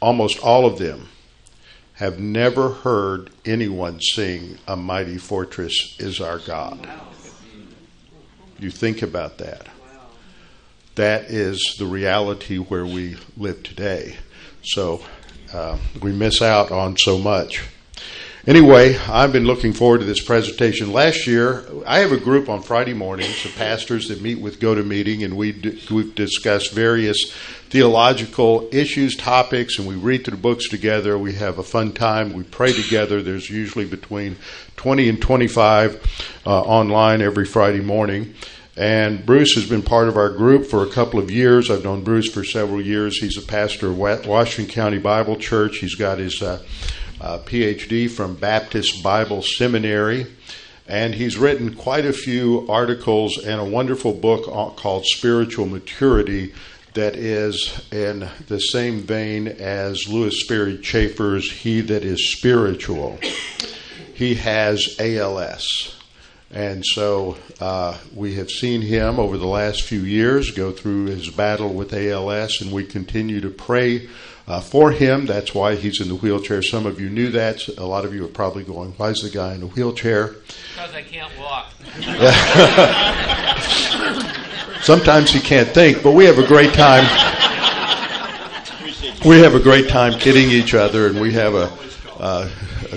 Almost all of them have never heard anyone sing "A Mighty Fortress is Our God." You think about that. That is the reality where we live today. So we miss out on so much. Anyway, I've been looking forward to this presentation. Last year, I have a group on Friday mornings of pastors that meet with GoToMeeting, and we've discussed various theological issues, topics, and we read through the books together. We have a fun time. We pray together. There's usually between 20 and 25 online every Friday morning. And Bruce has been part of our group for a couple of years. I've known Bruce for several years. He's a pastor of Washington County Bible Church. He's got his PhD from Baptist Bible Seminary, and he's written quite a few articles and a wonderful book called Spiritual Maturity that is in the same vein as Louis Sperry Chafer's He That Is Spiritual. He has ALS. And so we have seen him over the last few years go through his battle with ALS, and we continue to pray for him. That's why he's in the wheelchair. Some of you knew that. A lot of you are probably going, why is the guy in a wheelchair? Because I can't walk. Sometimes he can't think, but we have a great time. We have a great time kidding each other, and we have a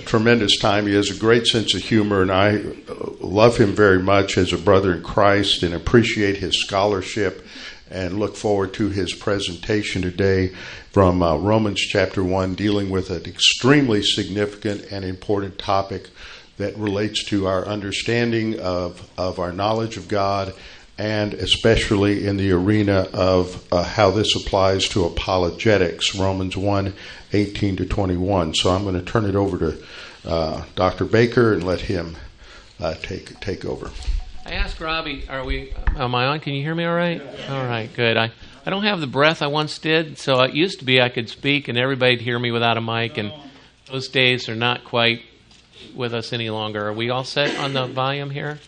tremendous time. He has a great sense of humor, and I love him very much as a brother in Christ and appreciate his scholarship and look forward to his presentation today from Romans chapter 1, dealing with an extremely significant and important topic that relates to our understanding of our knowledge of God, and especially in the arena of how this applies to apologetics, Romans 1, 18 to 21. So I'm going to turn it over to Dr. Baker and let him take over. I asked Robbie, am I on? Can you hear me all right? All right, good. I don't have the breath I once did, so it used to be I could speak and everybody'd hear me without a mic, and those days are not quite with us any longer. Are we all set on the volume here?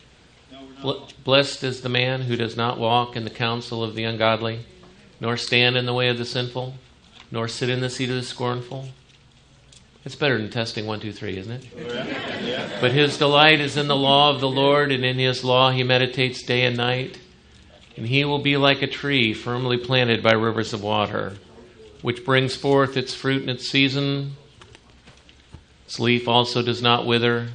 Blessed is the man who does not walk in the counsel of the ungodly, nor stand in the way of the sinful, nor sit in the seat of the scornful. It's better than testing 1, 2, 3, isn't it? Yeah. But his delight is in the law of the Lord, and in his law he meditates day and night. And he will be like a tree firmly planted by rivers of water, which brings forth its fruit in its season. Its leaf also does not wither.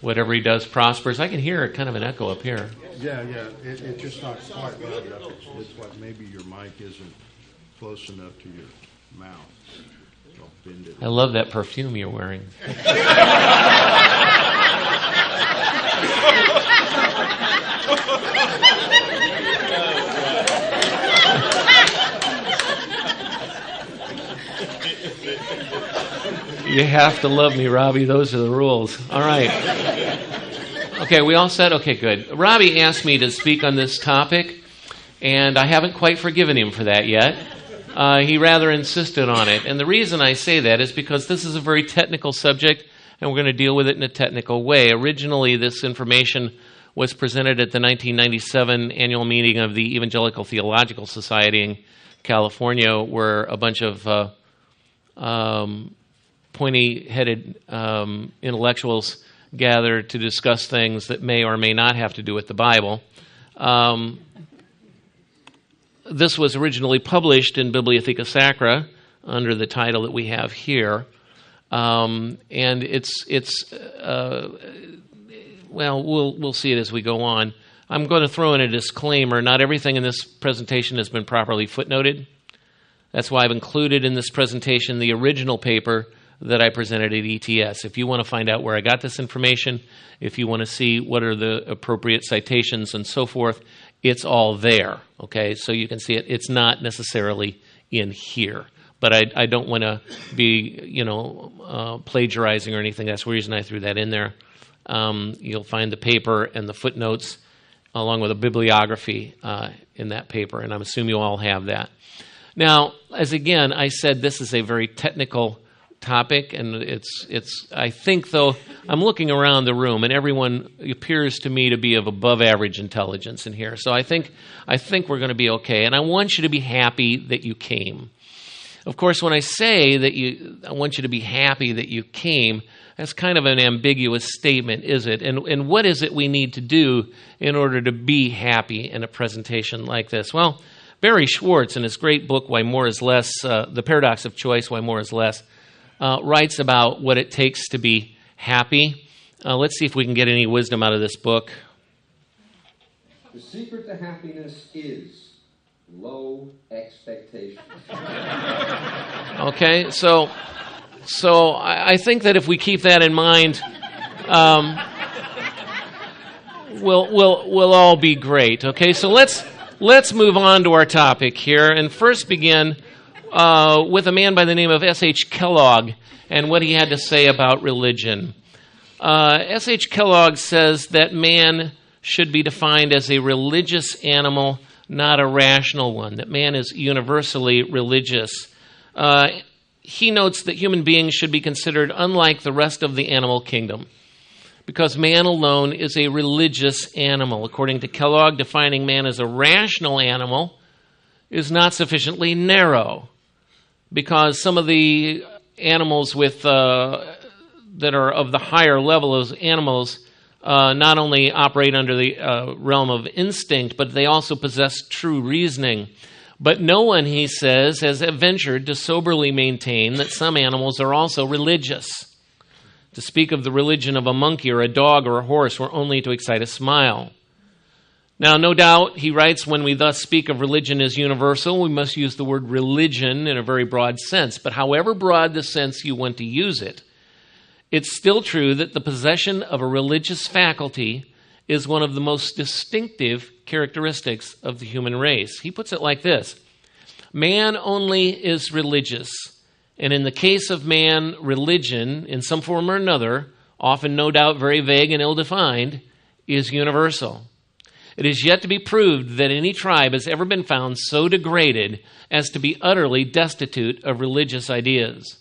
Whatever he does prospers. I can hear kind of an echo up here. Yeah. It's just not quite loud enough. It's like maybe your mic isn't close enough to your mouth. I love that perfume you're wearing. You have to love me, Robbie. Those are the rules. All right. Okay, we all set? Okay, good. Robbie asked me to speak on this topic, and I haven't quite forgiven him for that yet. He rather insisted on it. And the reason I say that is because this is a very technical subject, and we're going to deal with it in a technical way. Originally, this information was presented at the 1997 annual meeting of the Evangelical Theological Society in California, where a bunch of pointy-headed intellectuals gathered to discuss things that may or may not have to do with the Bible. This was originally published in Bibliotheca Sacra under the title that we have here, and we'll see it as we go on. I'm going to throw in a disclaimer. Not everything in this presentation has been properly footnoted. That's why I've included in this presentation the original paper that I presented at ETS. If you want to find out where I got this information, if you want to see what are the appropriate citations and so forth, it's all there, okay? So you can see it. It's not necessarily in here. But I don't want to be, plagiarizing or anything. That's the reason I threw that in there. You'll find the paper and the footnotes along with a bibliography in that paper, and I assume you all have that. Now, as again, I said, this is a very technical topic, and I think, though, I'm looking around the room, and everyone appears to me to be of above average intelligence in here. So I think we're going to be okay. And I want you to be happy that you came. Of course, when I say that I want you to be happy that you came, that's kind of an ambiguous statement, is it? And what is it we need to do in order to be happy in a presentation like this? Well, Barry Schwartz, in his great book, Why More is Less, The Paradox of Choice, Why More is Less, writes about what it takes to be happy. Let's see if we can get any wisdom out of this book. The secret to happiness is low expectations. Okay, so I think that if we keep that in mind, we'll all be great. Okay, so let's move on to our topic here, and first begin with a man by the name of S.H. Kellogg and what he had to say about religion. S.H. Kellogg says that man should be defined as a religious animal, not a rational one, that man is universally religious. He notes that human beings should be considered unlike the rest of the animal kingdom because man alone is a religious animal. According to Kellogg, defining man as a rational animal is not sufficiently narrow because some of the animals that are of the higher level as animals not only operate under the realm of instinct, but they also possess true reasoning. But no one, he says, has ventured to soberly maintain that some animals are also religious. To speak of the religion of a monkey or a dog or a horse were only to excite a smile. Now, no doubt, he writes, when we thus speak of religion as universal, we must use the word religion in a very broad sense. But however broad the sense you want to use it, it's still true that the possession of a religious faculty is one of the most distinctive characteristics of the human race. He puts it like this: man only is religious, and in the case of man, religion, in some form or another, often no doubt very vague and ill-defined, is universal. It is yet to be proved that any tribe has ever been found so degraded as to be utterly destitute of religious ideas.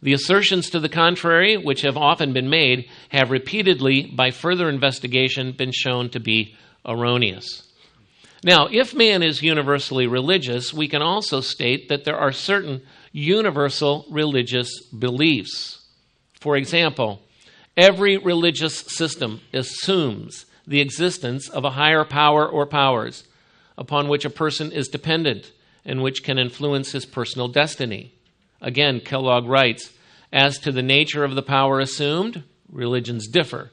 The assertions to the contrary, which have often been made, have repeatedly, by further investigation, been shown to be erroneous. Now, if man is universally religious, we can also state that there are certain universal religious beliefs. For example, every religious system assumes the existence of a higher power or powers upon which a person is dependent and which can influence his personal destiny. Again, Kellogg writes, as to the nature of the power assumed, religions differ.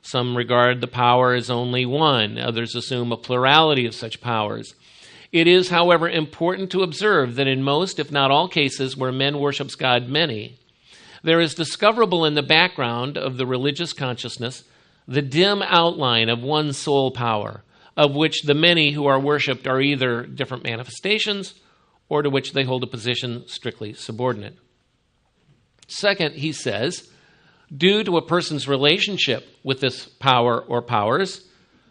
Some regard the power as only one. Others assume a plurality of such powers. It is, however, important to observe that in most, if not all cases, where men worship God many, there is discoverable in the background of the religious consciousness the dim outline of one sole power, of which the many who are worshipped are either different manifestations or to which they hold a position strictly subordinate. Second, he says, due to a person's relationship with this power or powers,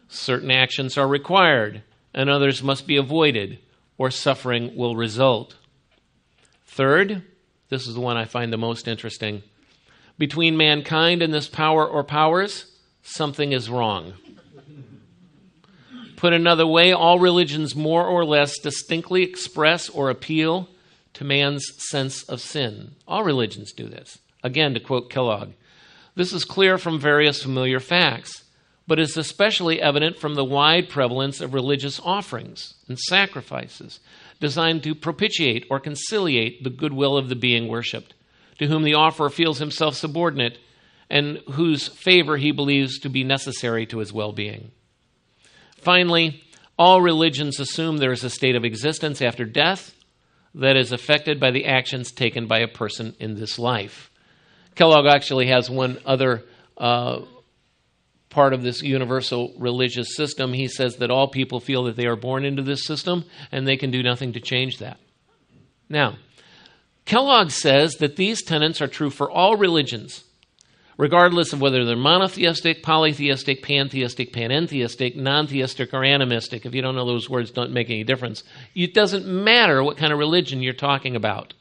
certain actions are required and others must be avoided, or suffering will result. Third, this is the one I find the most interesting. Between mankind and this power or powers, something is wrong. Put another way, all religions more or less distinctly express or appeal to man's sense of sin. All religions do this. Again, to quote Kellogg, this is clear from various familiar facts, but is especially evident from the wide prevalence of religious offerings and sacrifices designed to propitiate or conciliate the goodwill of the being worshipped, to whom the offerer feels himself subordinate and whose favor he believes to be necessary to his well-being. Finally, all religions assume there is a state of existence after death that is affected by the actions taken by a person in this life. Kellogg actually has one other part of this universal religious system. He says that all people feel that they are born into this system and they can do nothing to change that. Now, Kellogg says that these tenets are true for all religions, regardless of whether they're monotheistic, polytheistic, pantheistic, panentheistic, non-theistic, or animistic. If you don't know those words, don't make any difference. It doesn't matter what kind of religion you're talking about.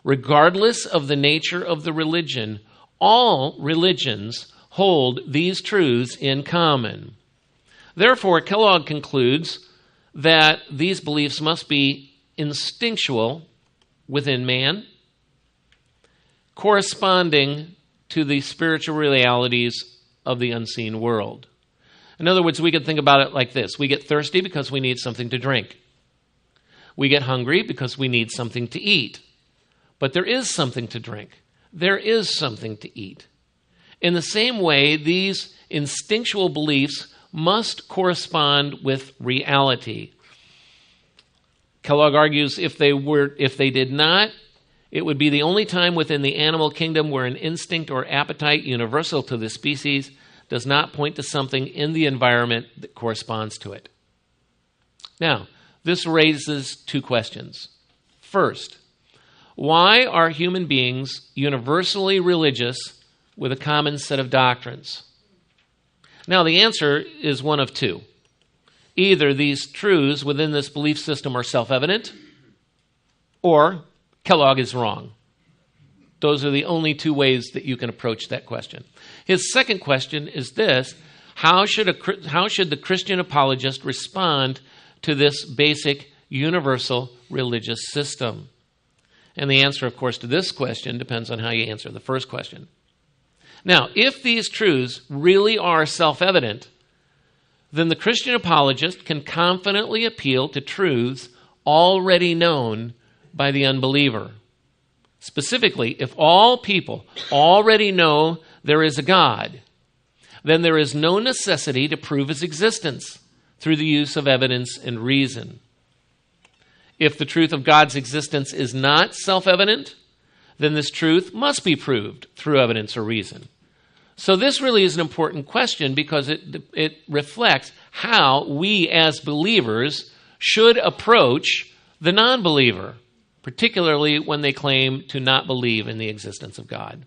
Regardless of the nature of the religion, all religions hold these truths in common. Therefore, Kellogg concludes that these beliefs must be instinctual within man, corresponding to the spiritual realities of the unseen world. In other words, we could think about it like this. We get thirsty because we need something to drink. We get hungry because we need something to eat. But there is something to drink. There is something to eat. In the same way, these instinctual beliefs must correspond with reality. Kellogg argues if they did not, it would be the only time within the animal kingdom where an instinct or appetite universal to the species does not point to something in the environment that corresponds to it. Now, this raises two questions. First, why are human beings universally religious with a common set of doctrines? Now, the answer is one of two. Either these truths within this belief system are self-evident, or Kellogg is wrong. Those are the only two ways that you can approach that question. His second question is this: how should the Christian apologist respond to this basic universal religious system? And the answer, of course, to this question depends on how you answer the first question. Now, if these truths really are self-evident, then the Christian apologist can confidently appeal to truths already known by the unbeliever. Specifically, if all people already know there is a God, then there is no necessity to prove his existence through the use of evidence and reason. If the truth of God's existence is not self-evident, then this truth must be proved through evidence or reason. So this really is an important question because it reflects how we as believers should approach the non-believer, particularly when they claim to not believe in the existence of God.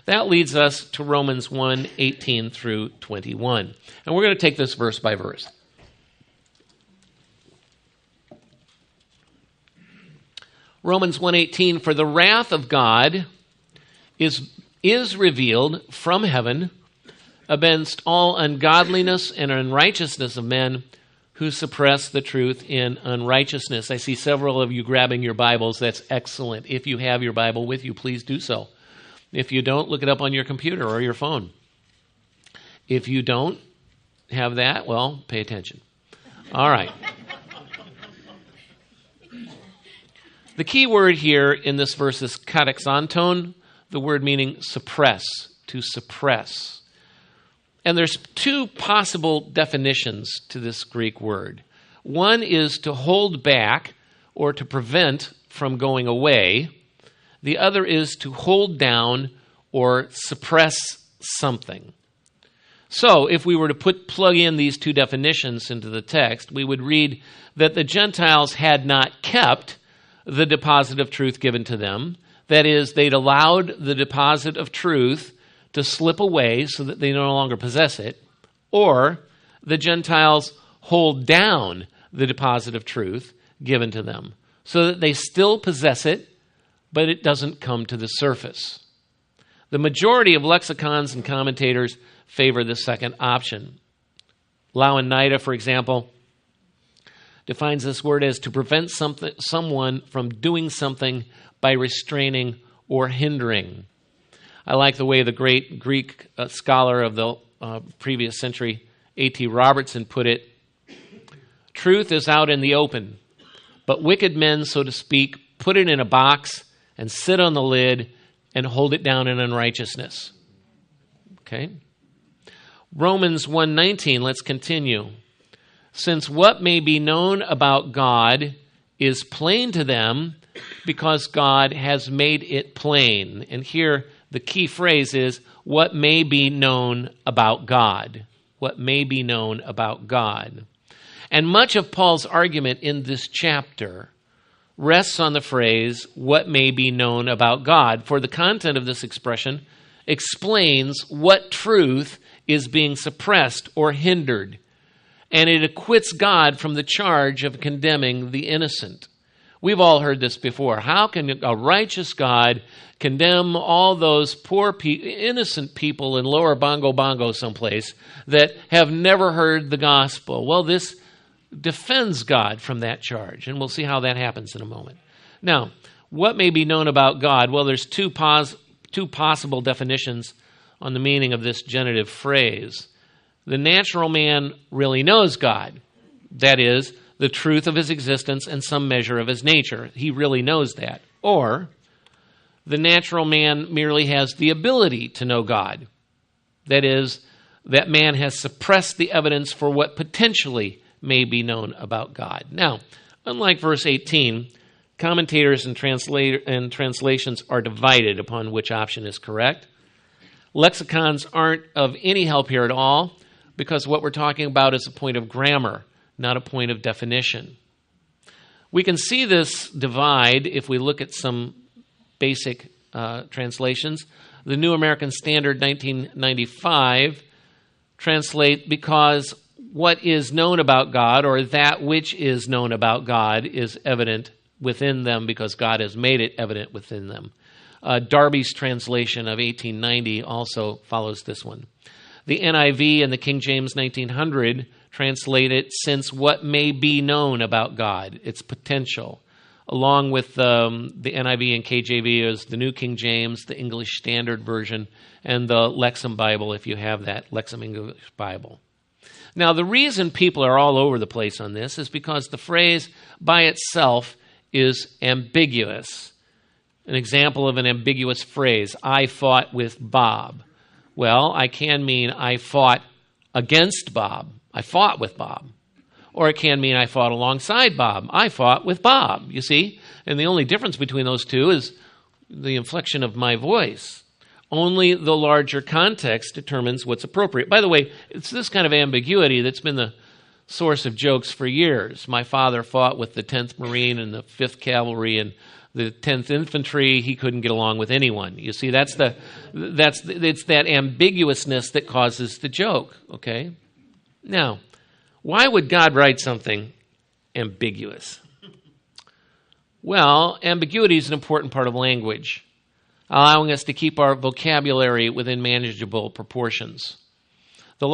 That leads us to Romans 1:18 through 21. And we're going to take this verse by verse. Romans 1:18, for the wrath of God is revealed from heaven against all ungodliness and unrighteousness of men who suppress the truth in unrighteousness. I see several of you grabbing your Bibles. That's excellent. If you have your Bible with you, please do so. If you don't, look it up on your computer or your phone. If you don't have that, well, pay attention. All right. The key word here in this verse is katexanton, the word meaning suppress, to suppress. And there's two possible definitions to this Greek word. One is to hold back or to prevent from going away. The other is to hold down or suppress something. So if we were to plug in these two definitions into the text, we would read that the Gentiles had not kept the deposit of truth given to them. That is, they'd allowed the deposit of truth to slip away so that they no longer possess it, or the Gentiles hold down the deposit of truth given to them so that they still possess it, but it doesn't come to the surface. The majority of lexicons and commentators favor the second option. Lau and Nida, for example, defines this word as to prevent someone from doing something by restraining or hindering. I like the way the great Greek scholar of the previous century, A.T. Robertson, put it. Truth is out in the open, but wicked men, so to speak, put it in a box and sit on the lid and hold it down in unrighteousness. Okay? Romans 1:19, let's continue. Since what may be known about God is plain to them because God has made it plain. And here the key phrase is what may be known about God. What may be known about God. And much of Paul's argument in this chapter rests on the phrase, what may be known about God. For the content of this expression explains what truth is being suppressed or hindered. And it acquits God from the charge of condemning the innocent. We've all heard this before. How can a righteous God condemn all those poor, innocent people in Lower Bongo someplace that have never heard the gospel? Well, this defends God from that charge, and we'll see how that happens in a moment. Now, what may be known about God? Well, there's two possible definitions on the meaning of this genitive phrase. The natural man really knows God. That is, the truth of his existence and some measure of his nature. He really knows that. Or, the natural man merely has the ability to know God. That is, that man has suppressed the evidence for what potentially may be known about God. Now, unlike verse 18, commentators and translations are divided upon which option is correct. Lexicons aren't of any help here at all, because what we're talking about is a point of grammar, not a point of definition. We can see this divide if we look at some basic translations. The New American Standard 1995 translate, because what is known about God, or that which is known about God, is evident within them because God has made it evident within them. Darby's translation of 1890 also follows this one. The NIV and the King James 1900 translate it, since what may be known about God, its potential. Along with the NIV and KJV is the New King James, the English Standard Version, and the Lexham Bible, if you have that Lexham English Bible. Now, the reason people are all over the place on this is because the phrase by itself is ambiguous. An example of an ambiguous phrase, I fought with Bob. Well, I can mean I fought against Bob. I fought with Bob. Or it can mean I fought alongside Bob. I fought with Bob, you see? And the only difference between those two is the inflection of my voice. Only the larger context determines what's appropriate. By the way, it's this kind of ambiguity that's been the source of jokes for years. My father fought with the 10th Marine and the 5th Cavalry and the 10th Infantry. He couldn't get along with anyone. You see, it's that ambiguousness that causes the joke, okay? Now, why would God write something ambiguous? Well, ambiguity is an important part of language, allowing us to keep our vocabulary within manageable proportions. The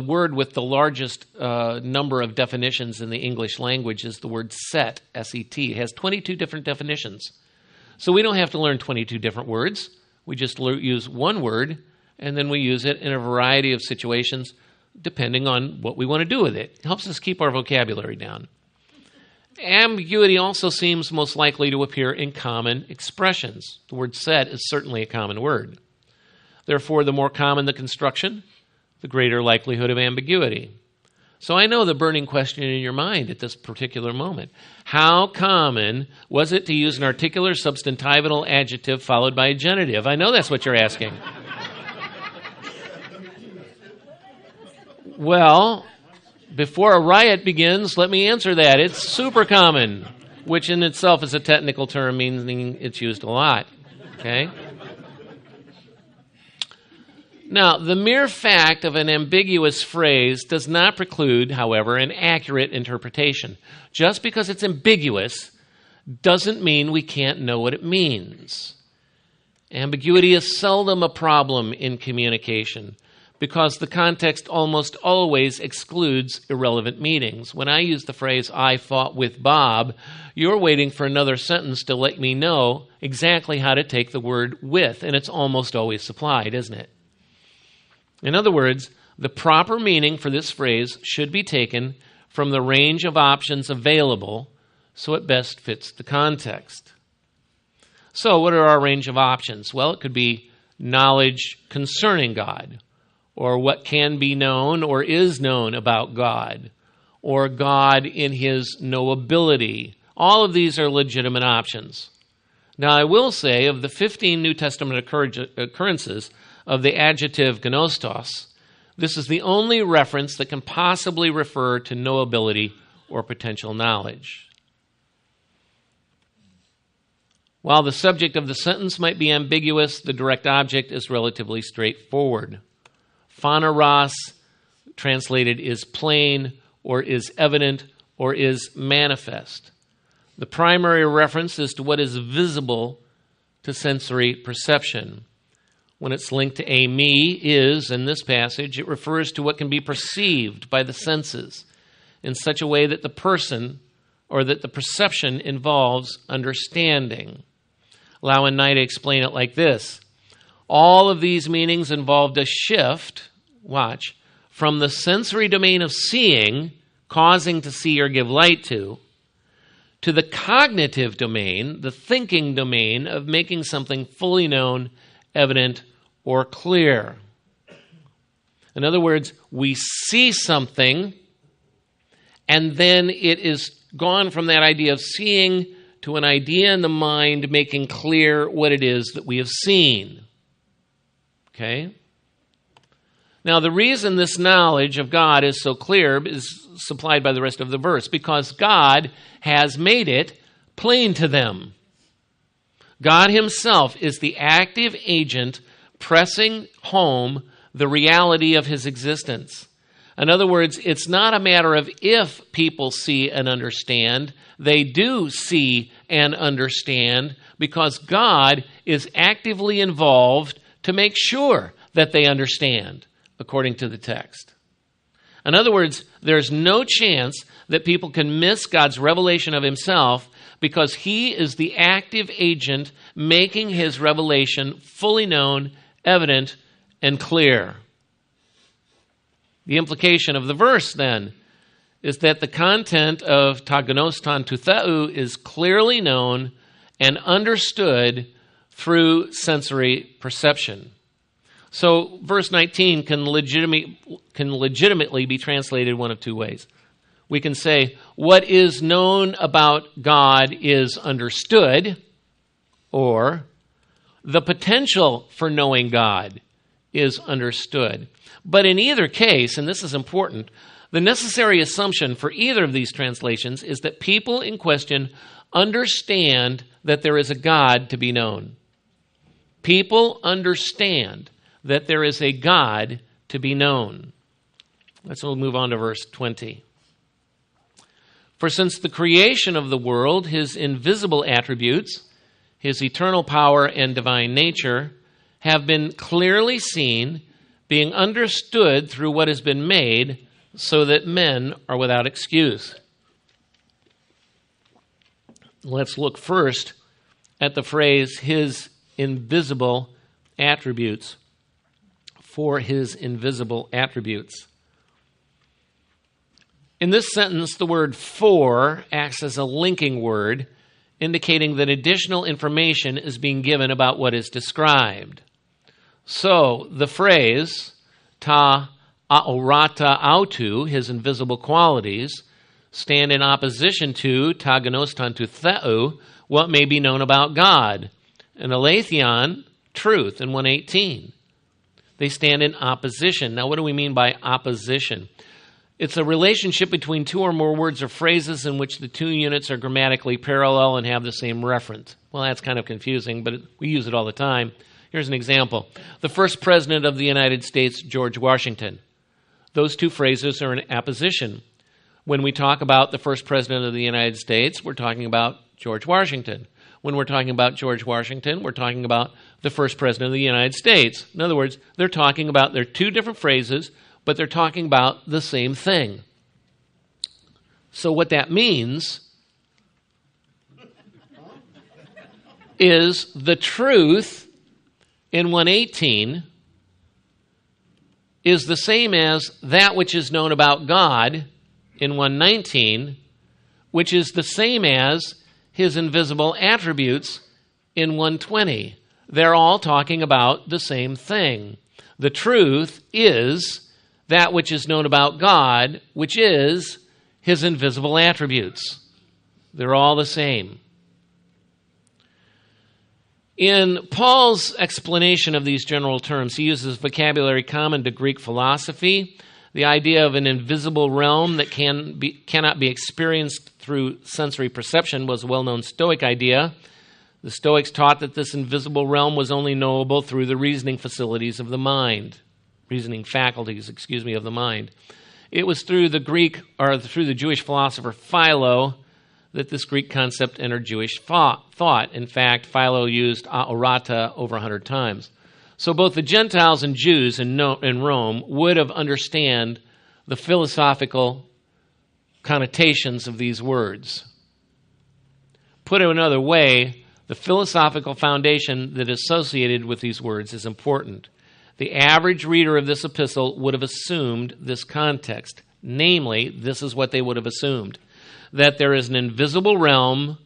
word with the largest number of definitions in the English language is the word set, S-E-T. It has 22 different definitions. So we don't have to learn 22 different words. We just use one word, and then we use it in a variety of situations depending on what we want to do with it. It helps us keep our vocabulary down. Ambiguity also seems most likely to appear in common expressions. The word set is certainly a common word. Therefore, the more common the construction, the greater likelihood of ambiguity. So I know the burning question in your mind at this particular moment. How common was it to use an articular substantival adjective followed by a genitive? I know that's what you're asking. Well, before a riot begins, let me answer that. It's super common, which in itself is a technical term meaning it's used a lot. Okay? Now, the mere fact of an ambiguous phrase does not preclude, however, an accurate interpretation. Just because it's ambiguous doesn't mean we can't know what it means. Ambiguity is seldom a problem in communication because the context almost always excludes irrelevant meanings. When I use the phrase, I fought with Bob, you're waiting for another sentence to let me know exactly how to take the word with, and it's almost always supplied, isn't it? In other words, the proper meaning for this phrase should be taken from the range of options available so it best fits the context. So what are our range of options? Well, it could be knowledge concerning God, or what can be known or is known about God, or God in his knowability. All of these are legitimate options. Now, I will say, of the 15 New Testament occurrences of the adjective gnostos, this is the only reference that can possibly refer to knowability or potential knowledge. While the subject of the sentence might be ambiguous, the direct object is relatively straightforward. Phaneros, translated is plain, or is evident, or is manifest. The primary reference is to what is visible to sensory perception. When it's linked to a me is, in this passage, it refers to what can be perceived by the senses in such a way that the person or that the perception involves understanding. Lau and Knight explain it like this. All of these meanings involved a shift, watch, from the sensory domain of seeing, causing to see or give light to the cognitive domain, the thinking domain of making something fully known, evident, or clear. In other words, we see something, and then it is gone from that idea of seeing to an idea in the mind making clear what it is that we have seen. Okay? Now, the reason this knowledge of God is so clear is supplied by the rest of the verse, because God has made it plain to them. God himself is the active agent pressing home the reality of his existence. In other words, it's not a matter of if people see and understand. They do see and understand because God is actively involved to make sure that they understand, according to the text. In other words, there's no chance that people can miss God's revelation of himself because he is the active agent making his revelation fully known, evident, and clear. The implication of the verse, then, is that the content of ta gnoston to theou is clearly known and understood through sensory perception. So verse 19 can legitimately be translated one of two ways. We can say, what is known about God is understood, or the potential for knowing God is understood. But in either case, and this is important, the necessary assumption for either of these translations is that people in question understand that there is a God to be known. People understand that there is a God to be known. Let's move on to verse 20. For since the creation of the world, his invisible attributes, his eternal power and divine nature, have been clearly seen, being understood through what has been made, so that men are without excuse. Let's look first at the phrase, his invisible attributes. For his invisible attributes. In this sentence, the word for acts as a linking word, indicating that additional information is being given about what is described. So, the phrase, ta aorata autu, his invisible qualities, stand in opposition to ta gnoston to theou, what may be known about God, and aletheon, truth, in 118. They stand in opposition. Now, what do we mean by opposition? It's a relationship between two or more words or phrases in which the two units are grammatically parallel and have the same referent. Well, that's kind of confusing, but we use it all the time. Here's an example. The first president of the United States, George Washington. Those two phrases are in opposition. When we talk about the first president of the United States, we're talking about George Washington. When we're talking about George Washington, we're talking about the first president of the United States. In other words, they're two different phrases, but they're talking about the same thing. So what that means is the truth in 118 is the same as that which is known about God in 119, which is the same as his invisible attributes in 120. They're all talking about the same thing. The truth is that which is known about God, which is his invisible attributes. They're all the same. In Paul's explanation of these general terms, he uses vocabulary common to Greek philosophy. The idea of an invisible realm that cannot be experienced through sensory perception was a well-known Stoic idea. The Stoics taught that this invisible realm was only knowable through the reasoning faculties of the mind. It was through the Jewish philosopher Philo that this Greek concept entered Jewish thought. In fact, Philo used aorata over 100 times. So both the Gentiles and Jews in Rome would have understood the philosophical connotations of these words. Put it another way, the philosophical foundation that is associated with these words is important. The average reader of this epistle would have assumed this context. Namely, this is what they would have assumed, that there is an invisible realm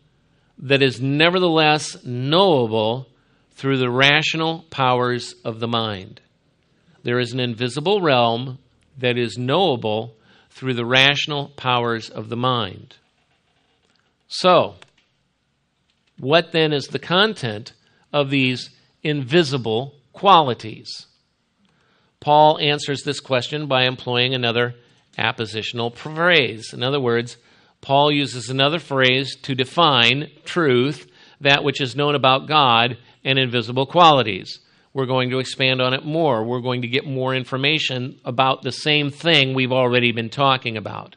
that is nevertheless knowable through the rational powers of the mind. There is an invisible realm that is knowable through the rational powers of the mind. So, what then is the content of these invisible qualities? Paul answers this question by employing another appositional phrase. In other words, Paul uses another phrase to define truth, that which is known about God, and invisible qualities. We're going to expand on it more. We're going to get more information about the same thing we've already been talking about.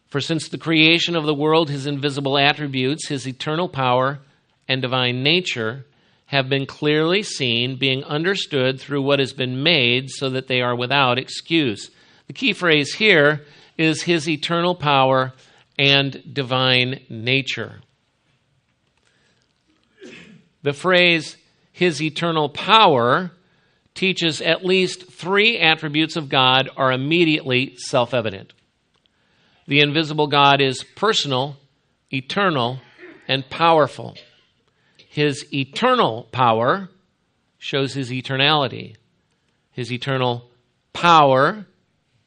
For since the creation of the world, his invisible attributes, his eternal power and divine nature have been clearly seen, being understood through what has been made, so that they are without excuse. The key phrase here is his eternal power and divine nature. The phrase, his eternal power, teaches at least three attributes of God are immediately self-evident. The invisible God is personal, eternal, and powerful. His eternal power shows his eternality. His eternal power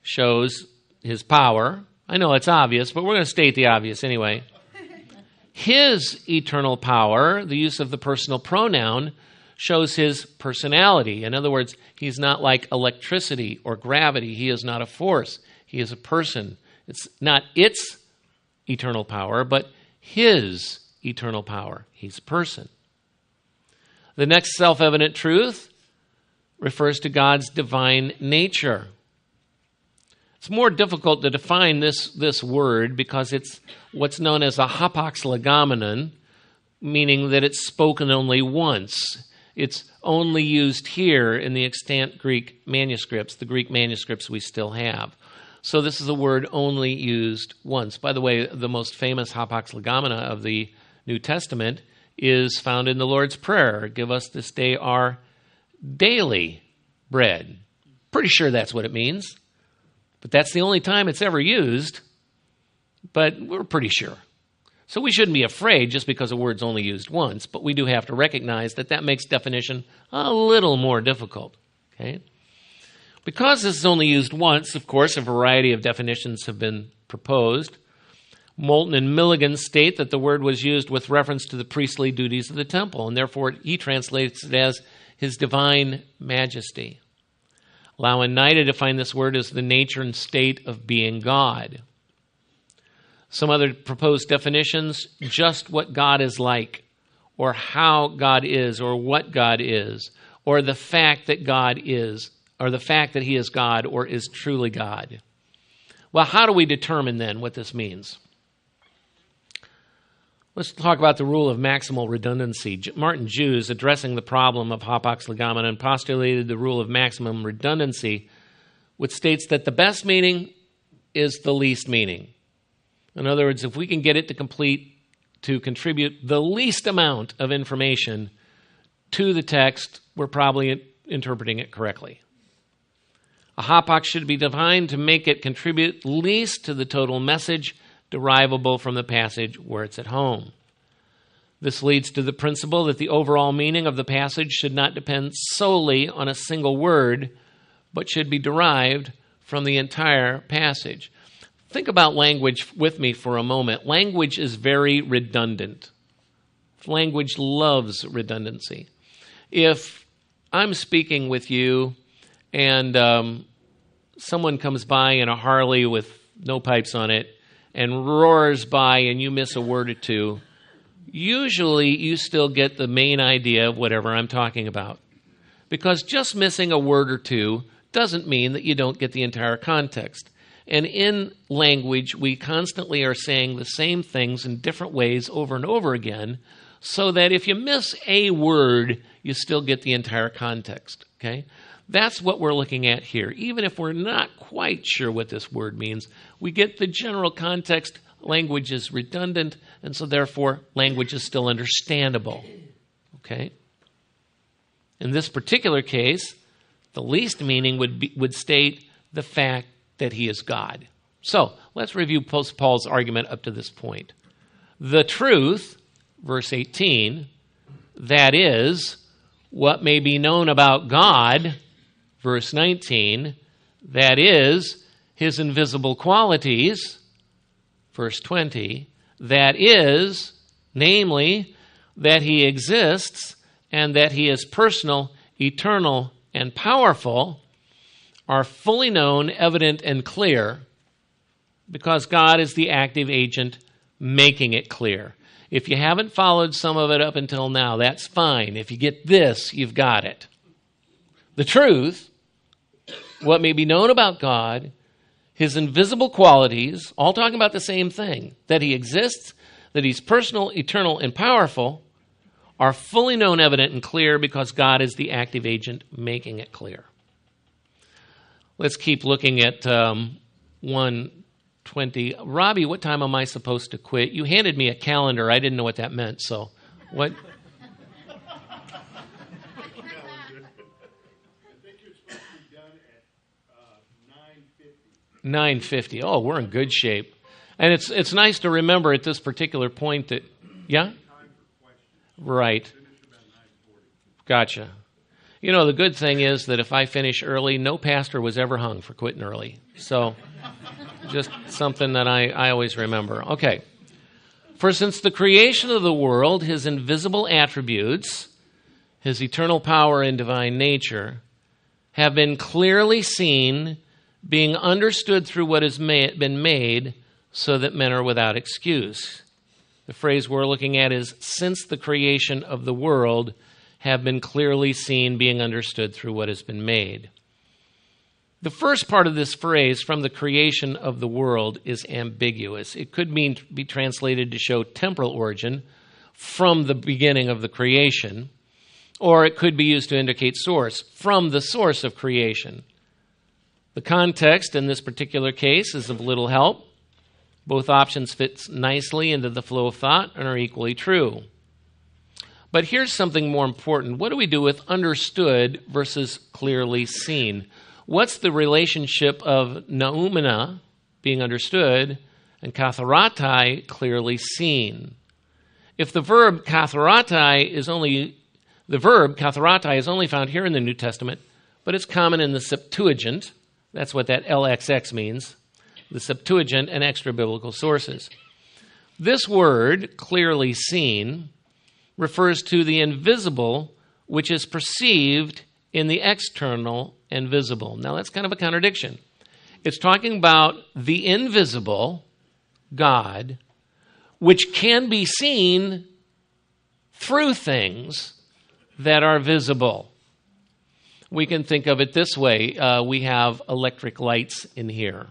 shows his power. I know it's obvious, but we're going to state the obvious anyway. His eternal power, the use of the personal pronoun, shows his personality. In other words, he's not like electricity or gravity. He is not a force. He is a person. It's not its eternal power, but his eternal power. He's a person. The next self-evident truth refers to God's divine nature. It's more difficult to define this word because it's what's known as a hapax legomenon, meaning that it's spoken only once. It's only used here in the extant Greek manuscripts, the Greek manuscripts we still have. So this is a word only used once. By the way, the most famous hapax legomena of the New Testament is found in the Lord's Prayer. Give us this day our daily bread. Pretty sure that's what it means. But that's the only time it's ever used. But we're pretty sure. So we shouldn't be afraid just because a word's only used once. But we do have to recognize that that makes definition a little more difficult. Okay? Because this is only used once, of course, a variety of definitions have been proposed. Moulton and Milligan state that the word was used with reference to the priestly duties of the temple, and therefore he translates it as his divine majesty. Lau and Nida define this word as the nature and state of being God. Some other proposed definitions, just what God is like, or how God is, or what God is, or the fact that God is, or the fact that he is God or is truly God. Well, how do we determine then what this means? Let's talk about the rule of maximal redundancy. Martin Jews, addressing the problem of hapax legomenon, postulated the rule of maximum redundancy, which states that the best meaning is the least meaning. In other words, if we can get it to contribute the least amount of information to the text, we're probably interpreting it correctly. A hapax should be defined to make it contribute least to the total message derivable from the passage where it's at home. This leads to the principle that the overall meaning of the passage should not depend solely on a single word, but should be derived from the entire passage. Think about language with me for a moment. Language is very redundant. Language loves redundancy. If I'm speaking with you and someone comes by in a Harley with no pipes on it and roars by and you miss a word or two, usually you still get the main idea of whatever I'm talking about. Because just missing a word or two doesn't mean that you don't get the entire context. And in language, we constantly are saying the same things in different ways over and over again, so that if you miss a word, you still get the entire context, okay? That's what we're looking at here. Even if we're not quite sure what this word means, we get the general context. Language is redundant, and so therefore language is still understandable, okay? In this particular case, the least meaning would state the fact that he is God. So let's review Paul's argument up to this point. The truth, verse 18, that is, what may be known about God, verse 19, that is, his invisible qualities, verse 20, that is, namely, that he exists and that he is personal, eternal, and powerful, are fully known, evident, and clear because God is the active agent making it clear. If you haven't followed some of it up until now, that's fine. If you get this, you've got it. The truth, what may be known about God, his invisible qualities, all talking about the same thing, that he exists, that he's personal, eternal, and powerful, are fully known, evident, and clear because God is the active agent making it clear. Let's keep looking at 1:20. Robbie, what time am I supposed to quit? You handed me a calendar. I didn't know what that meant, so what? I think you're supposed to be done at 9:50. 9:50. Oh, we're in good shape. And it's nice to remember at this particular point that, yeah? Right. Gotcha. You know, the good thing is that if I finish early, no pastor was ever hung for quitting early. So just something that I always remember. Okay. For since the creation of the world, his invisible attributes, his eternal power and divine nature, have been clearly seen, being understood through what has been made, so that men are without excuse. The phrase we're looking at is, since the creation of the world, have been clearly seen, being understood through what has been made. The first part of this phrase, from the creation of the world, is ambiguous. It could be translated to show temporal origin, from the beginning of the creation, or it could be used to indicate source, from the source of creation. The context in this particular case is of little help. Both options fit nicely into the flow of thought and are equally true. But here's something more important. What do we do with understood versus clearly seen? What's the relationship of noumena, being understood, and katharatai, clearly seen? If the verb katharatai is only found here in the New Testament, but it's common in the Septuagint, that's what that LXX means, the Septuagint and extra-biblical sources. This word, clearly seen, refers to the invisible, which is perceived in the external and visible. Now, that's kind of a contradiction. It's talking about the invisible, God, which can be seen through things that are visible. We can think of it this way. We have electric lights in here.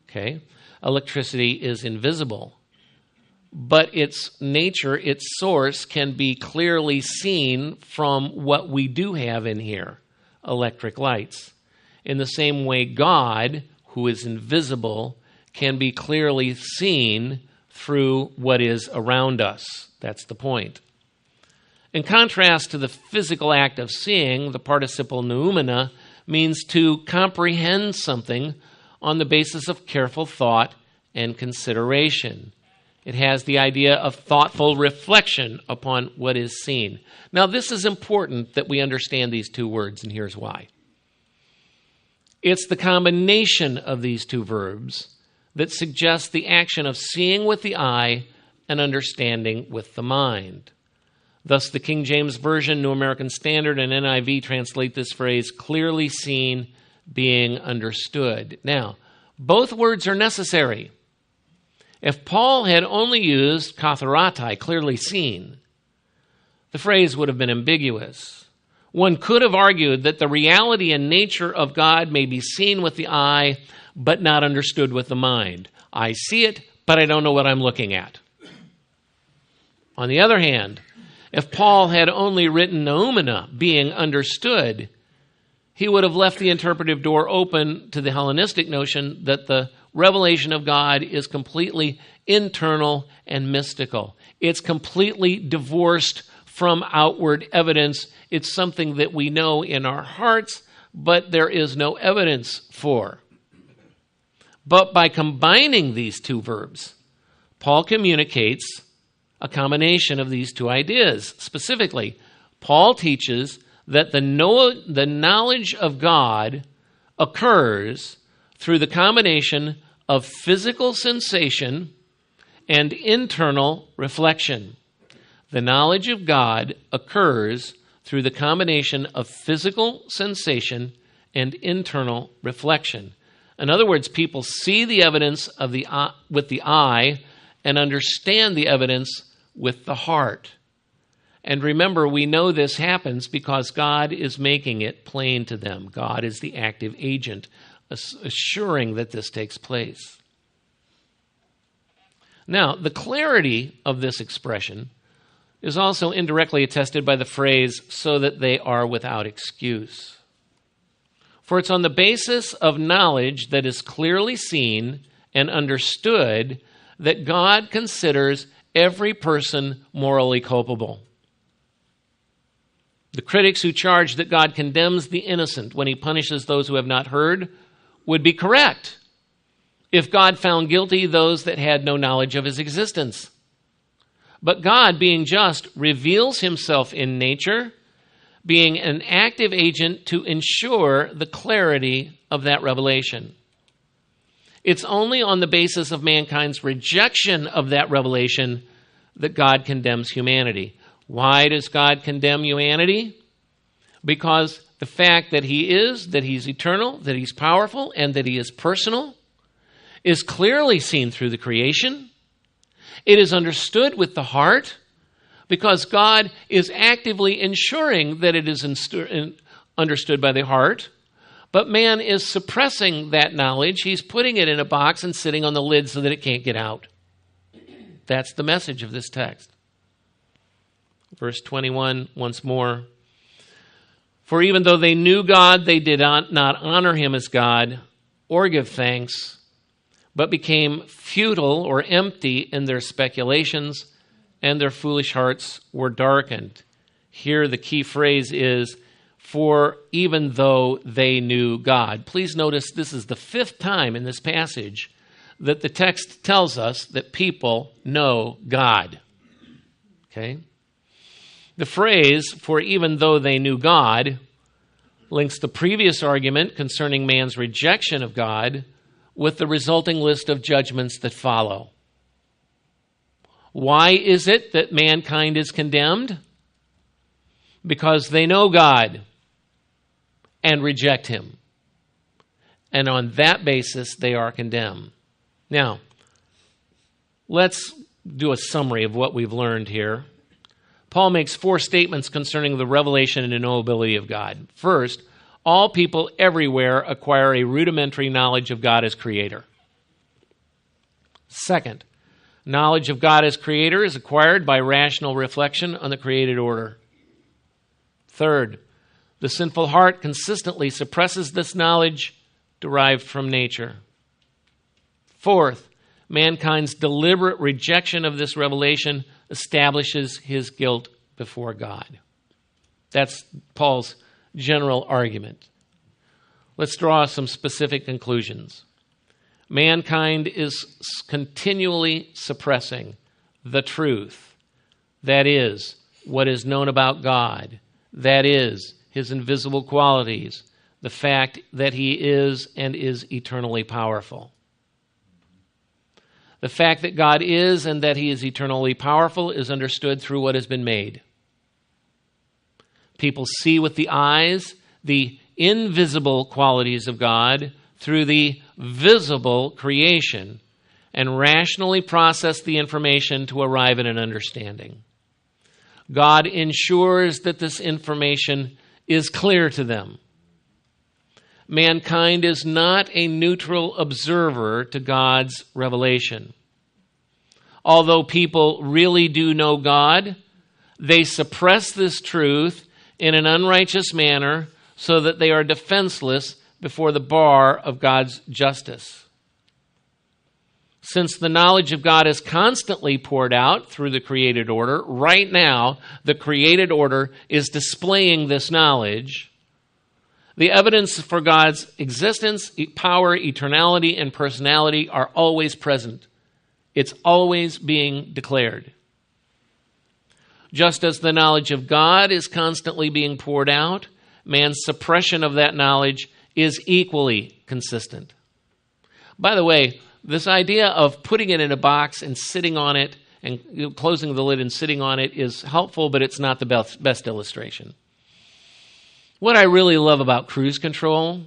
Okay? Electricity is invisible. But its nature, its source, can be clearly seen from what we do have in here, electric lights. In the same way, God, who is invisible, can be clearly seen through what is around us. That's the point. In contrast to the physical act of seeing, the participle noumena means to comprehend something on the basis of careful thought and consideration. It has the idea of thoughtful reflection upon what is seen. Now, this is important that we understand these two words, and here's why. It's the combination of these two verbs that suggests the action of seeing with the eye and understanding with the mind. Thus, the King James Version, New American Standard, and NIV translate this phrase, clearly seen, being understood. Now, both words are necessary. If Paul had only used katharatai, clearly seen, the phrase would have been ambiguous. One could have argued that the reality and nature of God may be seen with the eye, but not understood with the mind. I see it, but I don't know what I'm looking at. On the other hand, if Paul had only written noumena, being understood, he would have left the interpretive door open to the Hellenistic notion that the revelation of God is completely internal and mystical. It's completely divorced from outward evidence. It's something that we know in our hearts, but there is no evidence for. But by combining these two verbs, Paul communicates a combination of these two ideas. Specifically, Paul teaches that the knowledge of God occurs through the combination of physical sensation and internal reflection. The knowledge of God occurs through the combination of physical sensation and internal reflection. In other words, people see the evidence of with the eye and understand the evidence with the heart. And remember, we know this happens because God is making it plain to them. God is the active agent, assuring that this takes place. Now, the clarity of this expression is also indirectly attested by the phrase, so that they are without excuse. For it's on the basis of knowledge that is clearly seen and understood that God considers every person morally culpable. The critics who charge that God condemns the innocent when he punishes those who have not heard would be correct if God found guilty those that had no knowledge of his existence. But God, being just, reveals himself in nature, being an active agent to ensure the clarity of that revelation. It's only on the basis of mankind's rejection of that revelation that God condemns humanity. Why does God condemn humanity? Because the fact that he's eternal, that he's powerful, and that he is personal is clearly seen through the creation. It is understood with the heart because God is actively ensuring that it is understood by the heart. But man is suppressing that knowledge. He's putting it in a box and sitting on the lid so that it can't get out. That's the message of this text. Verse 21, once more. For even though they knew God, they did not honor him as God or give thanks, but became futile or empty in their speculations, and their foolish hearts were darkened. Here the key phrase is, for even though they knew God. Please notice this is the fifth time in this passage that the text tells us that people know God. Okay? The phrase, for even though they knew God, links the previous argument concerning man's rejection of God with the resulting list of judgments that follow. Why is it that mankind is condemned? Because they know God and reject him. And on that basis, they are condemned. Now, let's do a summary of what we've learned here. Paul makes four statements concerning the revelation and knowability of God. First, all people everywhere acquire a rudimentary knowledge of God as creator. Second, knowledge of God as creator is acquired by rational reflection on the created order. Third, the sinful heart consistently suppresses this knowledge derived from nature. Fourth, mankind's deliberate rejection of this revelation establishes his guilt before God. That's Paul's general argument. Let's draw some specific conclusions. Mankind is continually suppressing the truth. That is, what is known about God. That is, his invisible qualities. The fact that he is and is eternally powerful. The fact that God is and that he is eternally powerful is understood through what has been made. People see with the eyes the invisible qualities of God through the visible creation and rationally process the information to arrive at an understanding. God ensures that this information is clear to them. mankind is not a neutral observer to God's revelation. Although people really do know God, they suppress this truth in an unrighteous manner so that they are defenseless before the bar of God's justice. Since the knowledge of God is constantly poured out through the created order, right now the created order is displaying this knowledge. The evidence for God's existence, power, eternality, and personality are always present. It's always being declared. Just as the knowledge of God is constantly being poured out, man's suppression of that knowledge is equally consistent. By the way, this idea of putting it in a box and sitting on it and closing the lid and sitting on it is helpful, but it's not the best illustration. What I really love about cruise control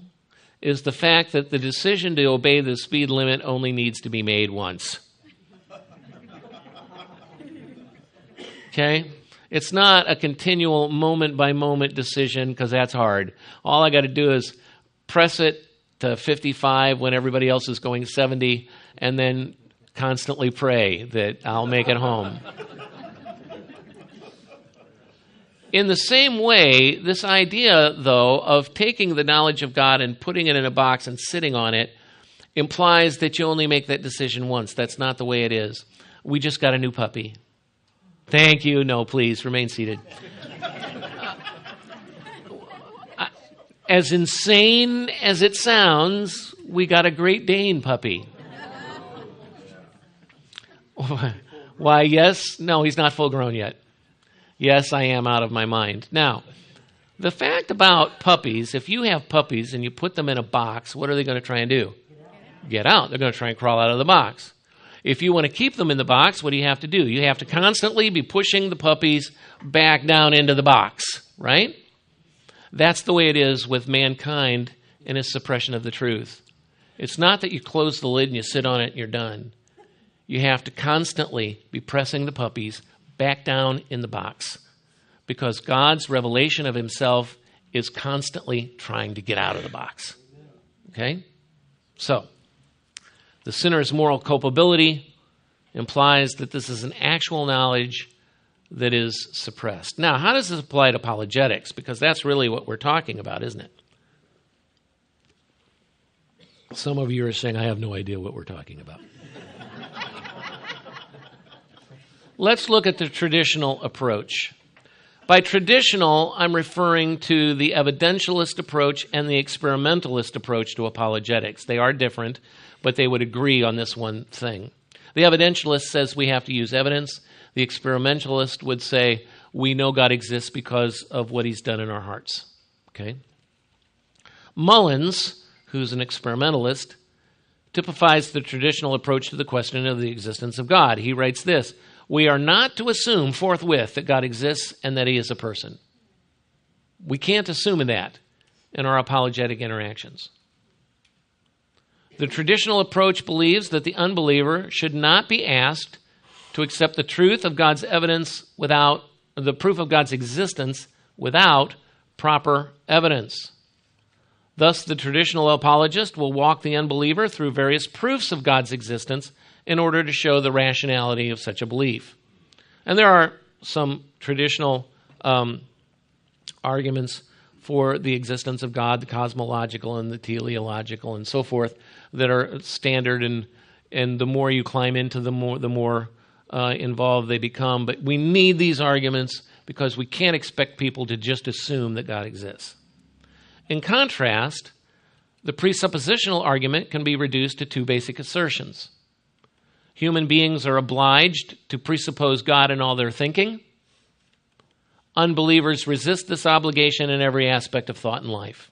is the fact that the decision to obey the speed limit only needs to be made once. Okay? It's not a continual moment-by-moment decision, because that's hard. All I got to do is press it to 55 when everybody else is going 70, and then constantly pray that I'll make it home. In the same way, this idea, though, of taking the knowledge of God and putting it in a box and sitting on it implies that you only make that decision once. That's not the way it is. We just got a new puppy. Thank you. No, please, remain seated. As insane as it sounds, we got a Great Dane puppy. Why, yes. No, he's not full grown yet. Yes, I am out of my mind. Now, the fact about puppies, if you have puppies and you put them in a box, what are they going to try and do? Get out. They're going to try and crawl out of the box. If you want to keep them in the box, what do you have to do? You have to constantly be pushing the puppies back down into the box, right? That's the way it is with mankind in its suppression of the truth. It's not that you close the lid and you sit on it and you're done. You have to constantly be pressing the puppies back down in the box, because God's revelation of himself is constantly trying to get out of the box. Okay? So, the sinner's moral culpability implies that this is an actual knowledge that is suppressed. Now, how does this apply to apologetics? Because that's really what we're talking about, isn't it? Some of you are saying, I have no idea what we're talking about. Let's look at the traditional approach. By traditional, I'm referring to the evidentialist approach and the experimentalist approach to apologetics. They are different, but they would agree on this one thing. The evidentialist says we have to use evidence. The experimentalist would say we know God exists because of what he's done in our hearts. Okay? Mullins, who's an experimentalist, typifies the traditional approach to the question of the existence of God. He writes this: we are not to assume forthwith that God exists and that he is a person. We can't assume that in our apologetic interactions. The traditional approach believes that the unbeliever should not be asked to accept the truth of God's evidence without the proof of God's existence without proper evidence. Thus, the traditional apologist will walk the unbeliever through various proofs of God's existence in order to show the rationality of such a belief. And there are some traditional arguments for the existence of God, the cosmological and the teleological and so forth, that are standard, and the more you climb into the more involved they become. But we need these arguments because we can't expect people to just assume that God exists. In contrast, the presuppositional argument can be reduced to two basic assertions. Human beings are obliged to presuppose God in all their thinking. Unbelievers resist this obligation in every aspect of thought and life.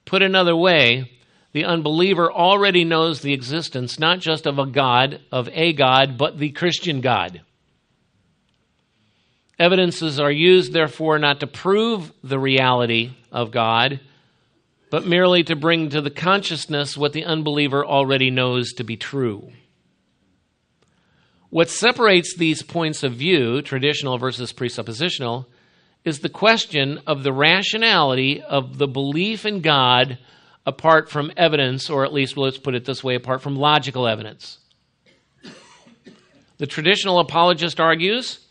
Put another way, the unbeliever already knows the existence not just of a God, but the Christian God. Evidences are used, therefore, not to prove the reality of God, but merely to bring to the consciousness what the unbeliever already knows to be true. What separates these points of view, traditional versus presuppositional, is the question of the rationality of the belief in God apart from evidence, or at least, well, let's put it this way, apart from logical evidence. The traditional apologist argues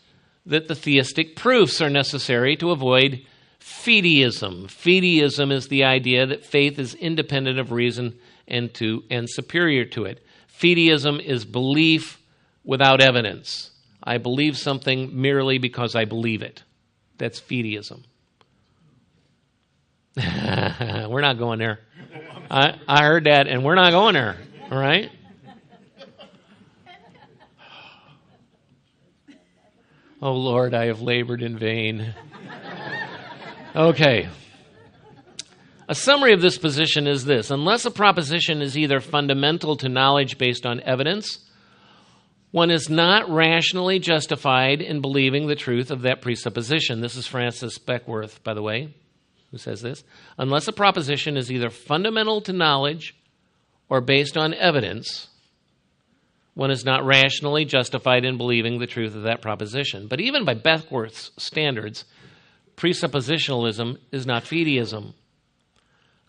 that the theistic proofs are necessary to avoid fideism. Fideism is the idea that faith is independent of reason and superior to it. Fideism is belief without evidence. I believe something merely because I believe it. That's fideism. We're not going there. I heard that, and we're not going there. All right? Oh, Lord, I have labored in vain. Okay. A summary of this position is this. Unless a proposition is either fundamental to knowledge based on evidence, one is not rationally justified in believing the truth of that presupposition. This is Francis Beckworth, by the way, who says this. Unless a proposition is either fundamental to knowledge or based on evidence, one is not rationally justified in believing the truth of that proposition. But even by Beckworth's standards, presuppositionalism is not fideism.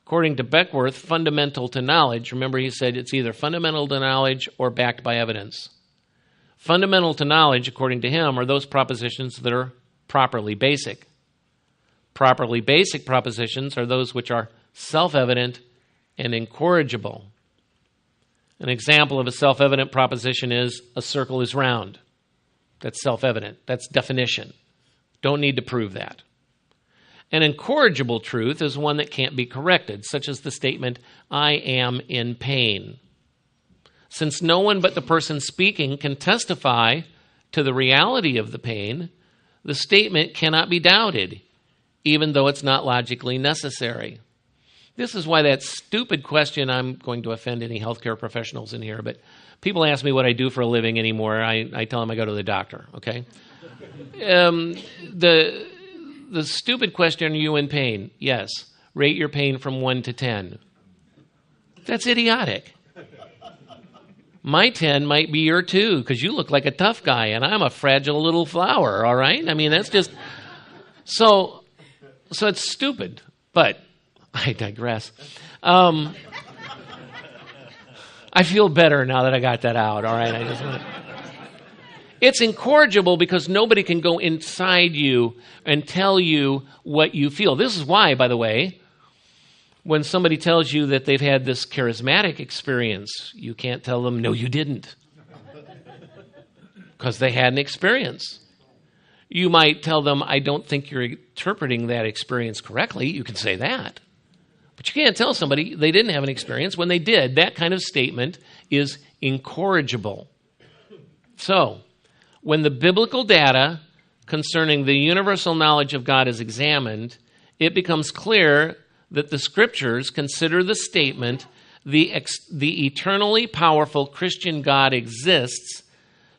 According to Beckworth, fundamental to knowledge, remember he said it's either fundamental to knowledge or backed by evidence. Fundamental to knowledge, according to him, are those propositions that are properly basic. Properly basic propositions are those which are self-evident and incorrigible. An example of a self-evident proposition is a circle is round. That's self-evident. That's definition. Don't need to prove that. An incorrigible truth is one that can't be corrected, such as the statement, I am in pain. Since no one but the person speaking can testify to the reality of the pain, the statement cannot be doubted, even though it's not logically necessary. This is why that stupid question, I'm going to offend any healthcare professionals in here, but people ask me what I do for a living anymore. I tell them I go to the doctor, okay? The stupid question, are you in pain? Yes. Rate your pain from 1 to 10. That's idiotic. My 10 might be your 2 because you look like a tough guy and I'm a fragile little flower, all right? I mean, that's just... So it's stupid, but I digress. I feel better now that I got that out, all right? It's incorrigible because nobody can go inside you and tell you what you feel. This is why, by the way, when somebody tells you that they've had this charismatic experience, you can't tell them, no, you didn't. Because they had an experience. You might tell them, I don't think you're interpreting that experience correctly. You can say that. But you can't tell somebody they didn't have an experience when they did. That kind of statement is incorrigible. So, when the biblical data concerning the universal knowledge of God is examined, it becomes clear that the Scriptures consider the statement, the eternally powerful Christian God exists,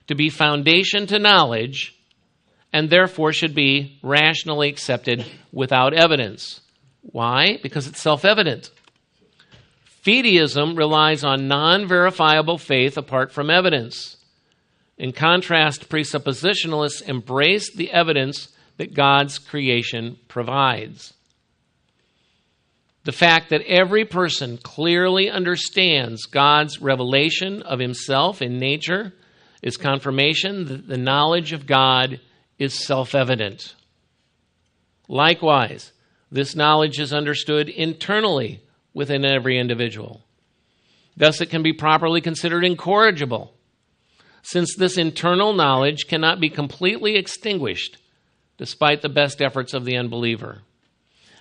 to be foundation to knowledge, and therefore should be rationally accepted without evidence. Why? Because it's self-evident. Fideism relies on non-verifiable faith apart from evidence. In contrast, presuppositionalists embrace the evidence that God's creation provides. The fact that every person clearly understands God's revelation of himself in nature is confirmation that the knowledge of God is self-evident. Likewise, this knowledge is understood internally within every individual. Thus, it can be properly considered incorrigible, since this internal knowledge cannot be completely extinguished despite the best efforts of the unbeliever.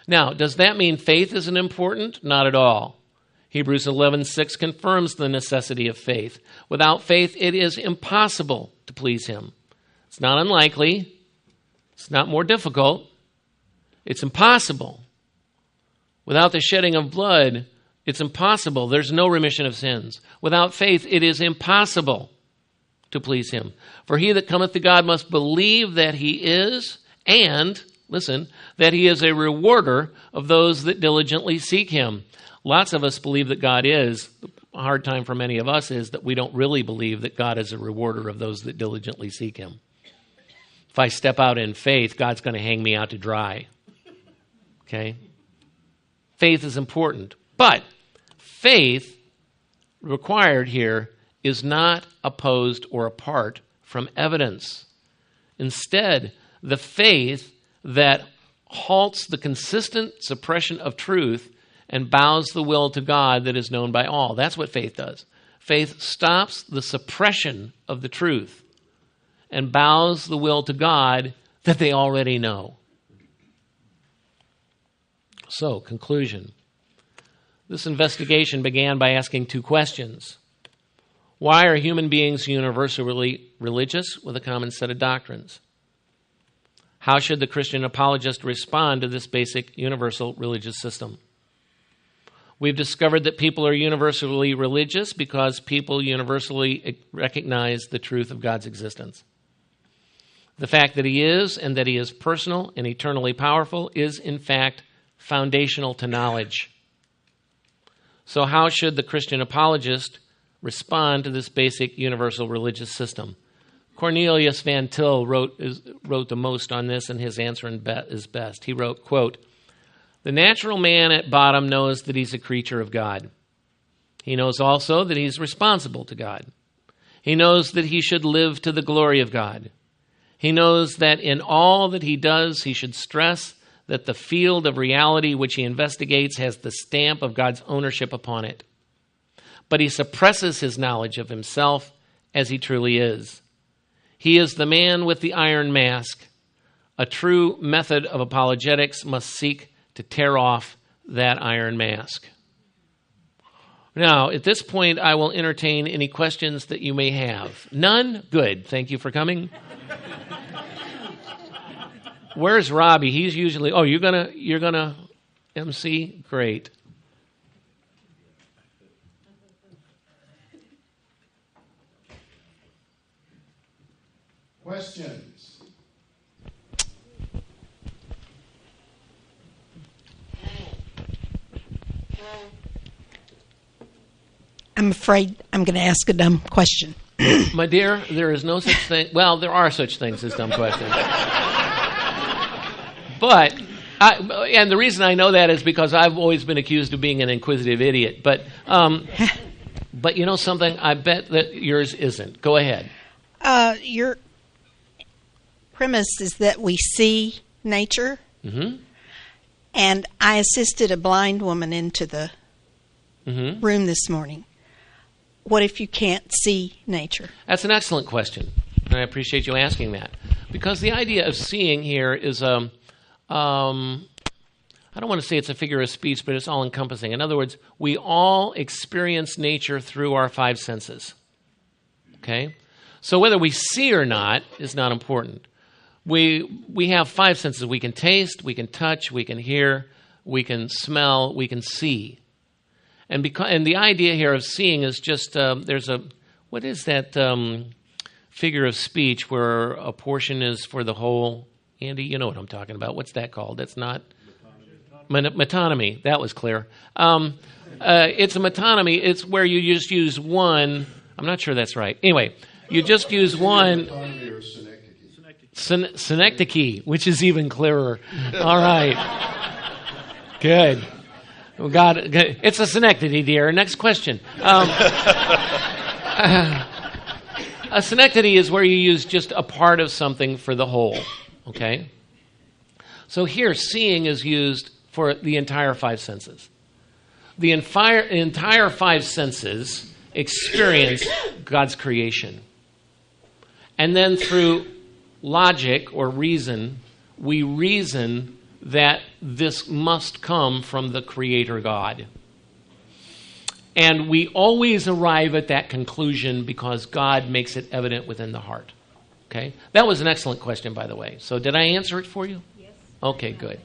Now, does that mean faith isn't important? Not at all. Hebrews 11:6 confirms the necessity of faith. Without faith, it is impossible to please him. It's not unlikely. It's not more difficult. It's impossible. Without the shedding of blood, it's impossible. There's no remission of sins. Without faith, it is impossible to please him. For he that cometh to God must believe that he is, and, listen, that he is a rewarder of those that diligently seek him. Lots of us believe that God is. The hard time for many of us is that we don't really believe that God is a rewarder of those that diligently seek him. if I step out in faith, God's going to hang me out to dry. Okay? Faith is important. But faith required here is not opposed or apart from evidence. Instead, the faith that halts the consistent suppression of truth and bows the will to God that is known by all. That's what faith does. Faith stops the suppression of the truth and bows the will to God that they already know. So, conclusion. This investigation began by asking two questions. Why are human beings universally religious with a common set of doctrines? How should the Christian apologist respond to this basic universal religious system? We've discovered that people are universally religious because people universally recognize the truth of God's existence. The fact that He is and that He is personal and eternally powerful is, in fact, foundational to knowledge. So how should the Christian apologist respond to this basic universal religious system? Cornelius Van Til wrote the most on this, and his answer is best. He wrote, quote, "The natural man at bottom knows that he's a creature of God. He knows also that he's responsible to God. He knows that he should live to the glory of God. He knows that in all that he does, he should stress that the field of reality which he investigates has the stamp of God's ownership upon it. But he suppresses his knowledge of himself as he truly is. He is the man with the iron mask. A true method of apologetics must seek to tear off that iron mask." Now, at this point, I will entertain any questions that you may have. None? Good. Thank you for coming. Where's Robbie? He's usually... Oh, you're gonna MC? Great. Questions? I'm afraid I'm going to ask a dumb question. My dear, there is no such thing. Well, there are such things as dumb questions. And the reason I know that is because I've always been accused of being an inquisitive idiot. But you know something? I bet that yours isn't. Go ahead. Your premise is that we see nature. Mm-hmm. And I assisted a blind woman into the room this morning. What if you can't see nature? That's an excellent question, and I appreciate you asking that. Because the idea of seeing here is, I don't want to say it's a figure of speech, but it's all-encompassing. In other words, we all experience nature through our five senses. Okay? So whether we see or not is not important. We have five senses. We can taste, we can touch, we can hear, we can smell, we can see. And the idea here of seeing is just, what is that figure of speech where a portion is for the whole? Andy, you know what I'm talking about. What's that called? That's not... Metonymy. That was clear. It's a metonymy. It's where you just use one. I'm not sure that's right. Anyway, you just use one... Synecdoche, which is even clearer. All right. Good. We got it. It's a synecdoche, dear. Next question. A synecdoche is where you use just a part of something for the whole. Okay? So here, seeing is used for the entire five senses. The entire five senses experience God's creation. And then through logic or reason, we reason that this must come from the Creator God. And we always arrive at that conclusion because God makes it evident within the heart. Okay? That was an excellent question, by the way. So did I answer it for you? Yes. Okay, good.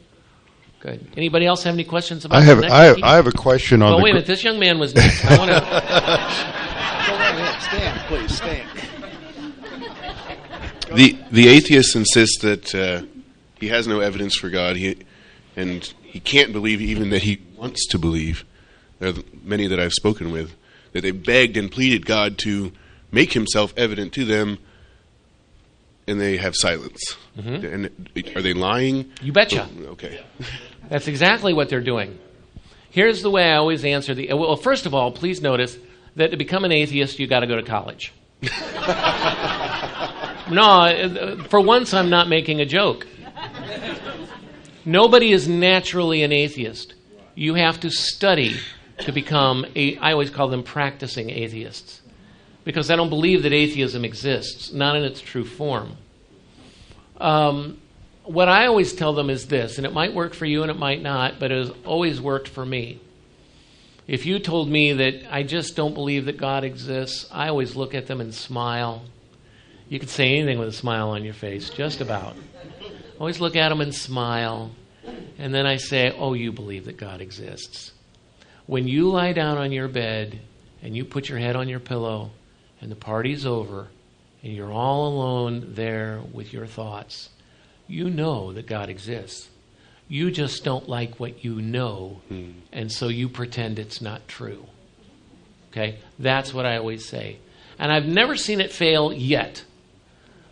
Good. Anybody else have any questions about that? I have a question on wait a minute. This young man was next. I want to... Go right ahead. Stand, please. Stand. The atheist insists that he has no evidence for God, and he can't believe even that he wants to believe. There are many that I've spoken with, that they begged and pleaded God to make himself evident to them, and they have silence. And are they lying? You betcha. Oh, okay. That's exactly what they're doing. Here's the way I always answer the... Well, first of all, please notice that to become an atheist, you got to go to college. No, for once, I'm not making a joke. Nobody is naturally an atheist. You have to study to become I always call them practicing atheists, because I don't believe that atheism exists, not in its true form. What I always tell them is this, and it might work for you and it might not, but it has always worked for me. If you told me that I just don't believe that God exists, I always look at them and smile. You could say anything with a smile on your face, just about. Always look at them and smile. And then I say, oh, you believe that God exists. When you lie down on your bed and you put your head on your pillow and the party's over and you're all alone there with your thoughts, you know that God exists. You just don't like what you know, and so you pretend it's not true. Okay? That's what I always say. And I've never seen it fail yet.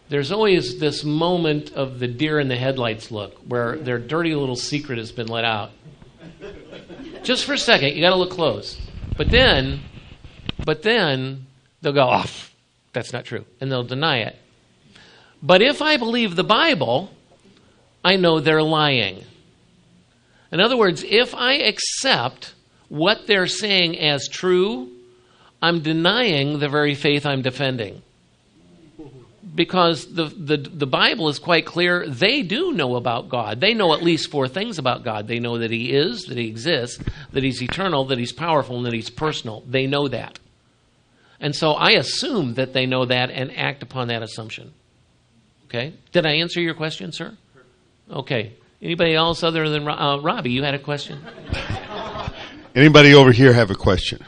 There's always this moment of the deer in the headlights look, where their dirty little secret has been let out. Just for a second, you got to look close. But then they'll go, oh, that's not true, and they'll deny it. But if I believe the Bible, I know they're lying. In other words, if I accept what they're saying as true, I'm denying the very faith I'm defending. Because the Bible is quite clear, they do know about God. They know at least 4 things about God. They know that He is, that He exists, that He's eternal, that He's powerful, and that He's personal. They know that. And so I assume that they know that and act upon that assumption. Okay? Did I answer your question, sir? Okay. Anybody else other than Robbie? You had a question? Anybody over here have a question?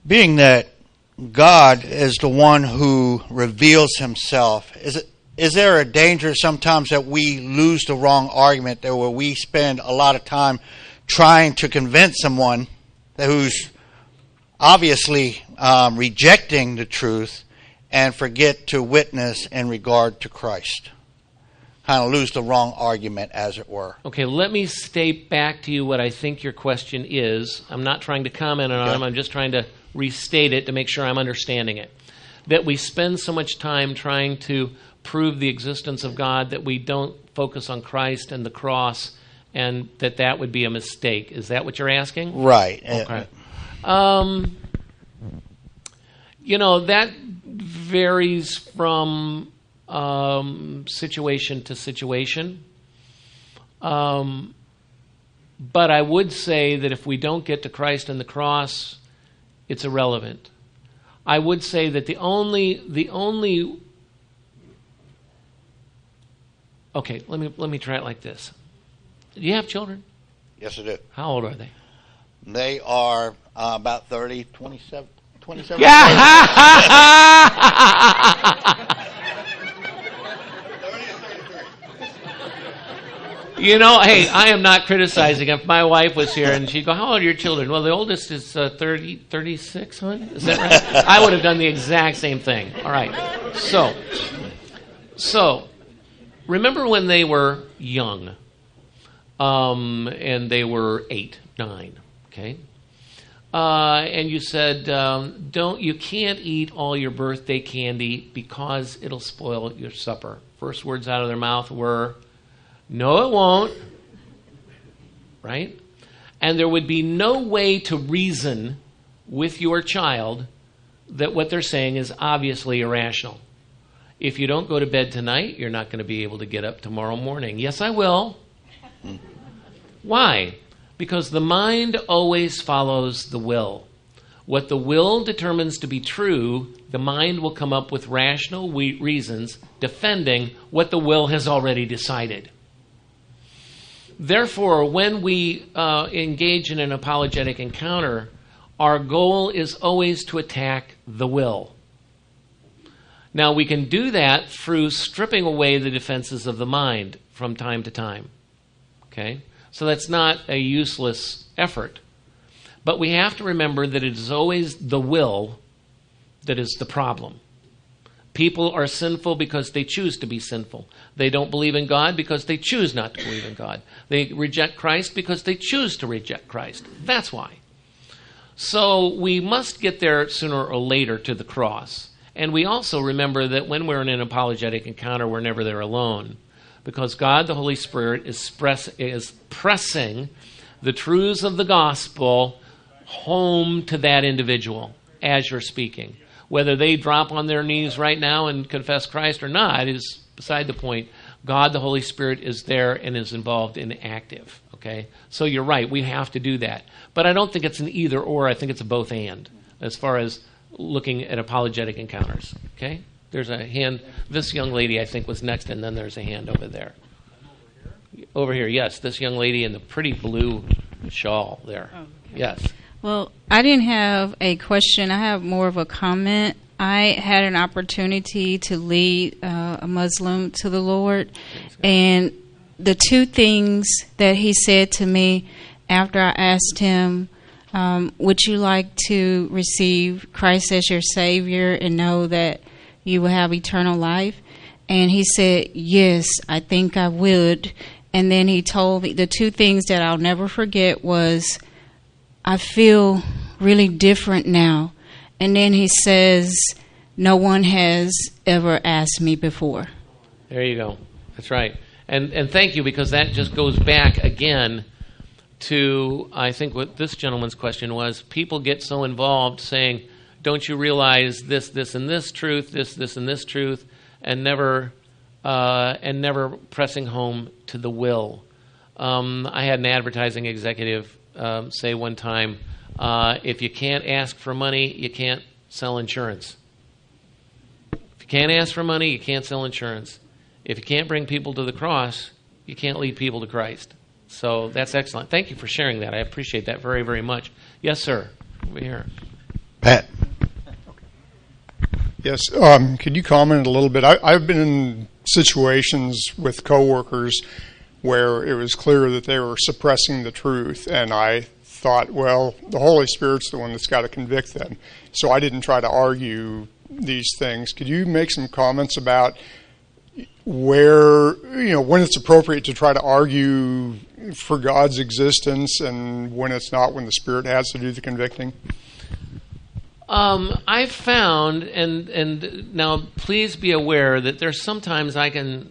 Being that God is the one who reveals Himself, is there a danger sometimes that we lose the wrong argument, that where we spend a lot of time trying to convince someone who's obviously rejecting the truth and forget to witness in regard to Christ? Kind of lose the wrong argument, as it were. Okay, let me state back to you what I think your question is. I'm not trying to comment on it. I'm just trying to restate it to make sure I'm understanding it. That we spend so much time trying to prove the existence of God that we don't focus on Christ and the cross, and that would be a mistake. Is that what you're asking? Right. Okay. That varies from situation to situation. But I would say that if we don't get to Christ and the cross, it's irrelevant. I would say that the only okay, let me try it like this. Do you have children? Yes, I do. How old are they? They are about 30, 27. Hey, I am not criticizing. If my wife was here and she'd go, how old are your children? Well, the oldest is 36, hon? Is that right? I would have done the exact same thing. All right. So remember when they were young, and they were 8, 9, okay? And you said, you can't eat all your birthday candy because it'll spoil your supper. First words out of their mouth were, no, it won't. Right? And there would be no way to reason with your child that what they're saying is obviously irrational. If you don't go to bed tonight, you're not going to be able to get up tomorrow morning. Yes, I will. Why? Because the mind always follows the will. What the will determines to be true, the mind will come up with rational reasons defending what the will has already decided. Therefore, when we engage in an apologetic encounter, our goal is always to attack the will. Now, we can do that through stripping away the defenses of the mind from time to time. Okay? So that's not a useless effort. But we have to remember that it is always the will that is the problem. People are sinful because they choose to be sinful. They don't believe in God because they choose not to believe in God. They reject Christ because they choose to reject Christ. That's why. So we must get there sooner or later to the cross. And we also remember that when we're in an apologetic encounter, we're never there alone. Because God, the Holy Spirit, is pressing the truths of the gospel home to that individual as you're speaking. Whether they drop on their knees right now and confess Christ or not is beside the point. God, the Holy Spirit, is there and is involved in active. Okay? So you're right, we have to do that. But I don't think it's an either or, I think it's a both and as far as looking at apologetic encounters. Okay? There's a hand. This young lady, I think, was next, and then there's a hand over there. Over here, yes. This young lady in the pretty blue shawl there. Oh, okay. Yes. Well, I didn't have a question. I have more of a comment. I had an opportunity to lead a Muslim to the Lord, and the two things that he said to me after I asked him, would you like to receive Christ as your Savior and know that you will have eternal life? And he said, yes, I think I would. And then he told me the two things that I'll never forget was, I feel really different now. And then he says, no one has ever asked me before. There you go. That's right. And thank you, because that just goes back again to, I think, what this gentleman's question was. People get so involved saying, don't you realize this, and this truth, this, and this truth, and never pressing home to the will. I had an advertising executive say one time, if you can't ask for money, you can't sell insurance. If you can't ask for money, you can't sell insurance. If you can't bring people to the cross, you can't lead people to Christ. So that's excellent. Thank you for sharing that. I appreciate that very, very much. Yes, sir. Over here. Pat. Yes. Could you comment a little bit? I've been in situations with coworkers where it was clear that they were suppressing the truth, and I thought, well, the Holy Spirit's the one that's got to convict them. So I didn't try to argue these things. Could you make some comments about where, when it's appropriate to try to argue for God's existence and when it's not, when the Spirit has to do the convicting? I've found, and now please be aware that there's sometimes I can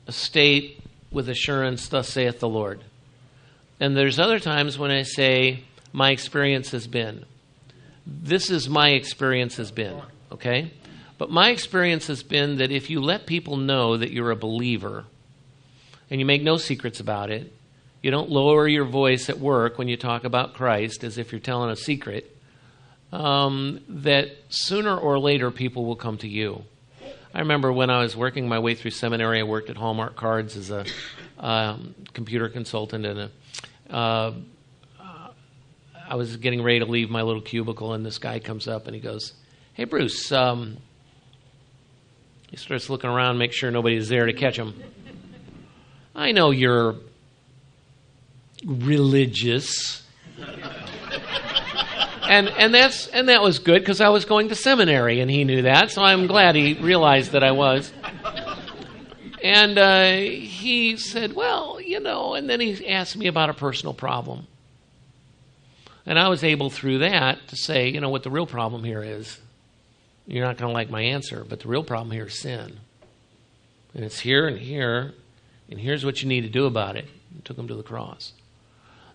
state with assurance, thus saith the Lord. And there's other times when I say, my experience has been. This is my experience has been, okay? But my experience has been that if you let people know that you're a believer, and you make no secrets about it, you don't lower your voice at work when you talk about Christ as if you're telling a secret, that sooner or later people will come to you. I remember when I was working my way through seminary, I worked at Hallmark Cards as a computer consultant, and I was getting ready to leave my little cubicle, and this guy comes up and he goes, "Hey, Bruce," he starts looking around, make sure nobody's there to catch him. "I know you're religious." And that was good, because I was going to seminary and he knew that, so I'm glad he realized that I was. And he said, "Well, and then he asked me about a personal problem. And I was able through that to say, what the real problem here is. You're not going to like my answer, but the real problem here is sin. And it's here and here, and here's what you need to do about it." And took him to the cross.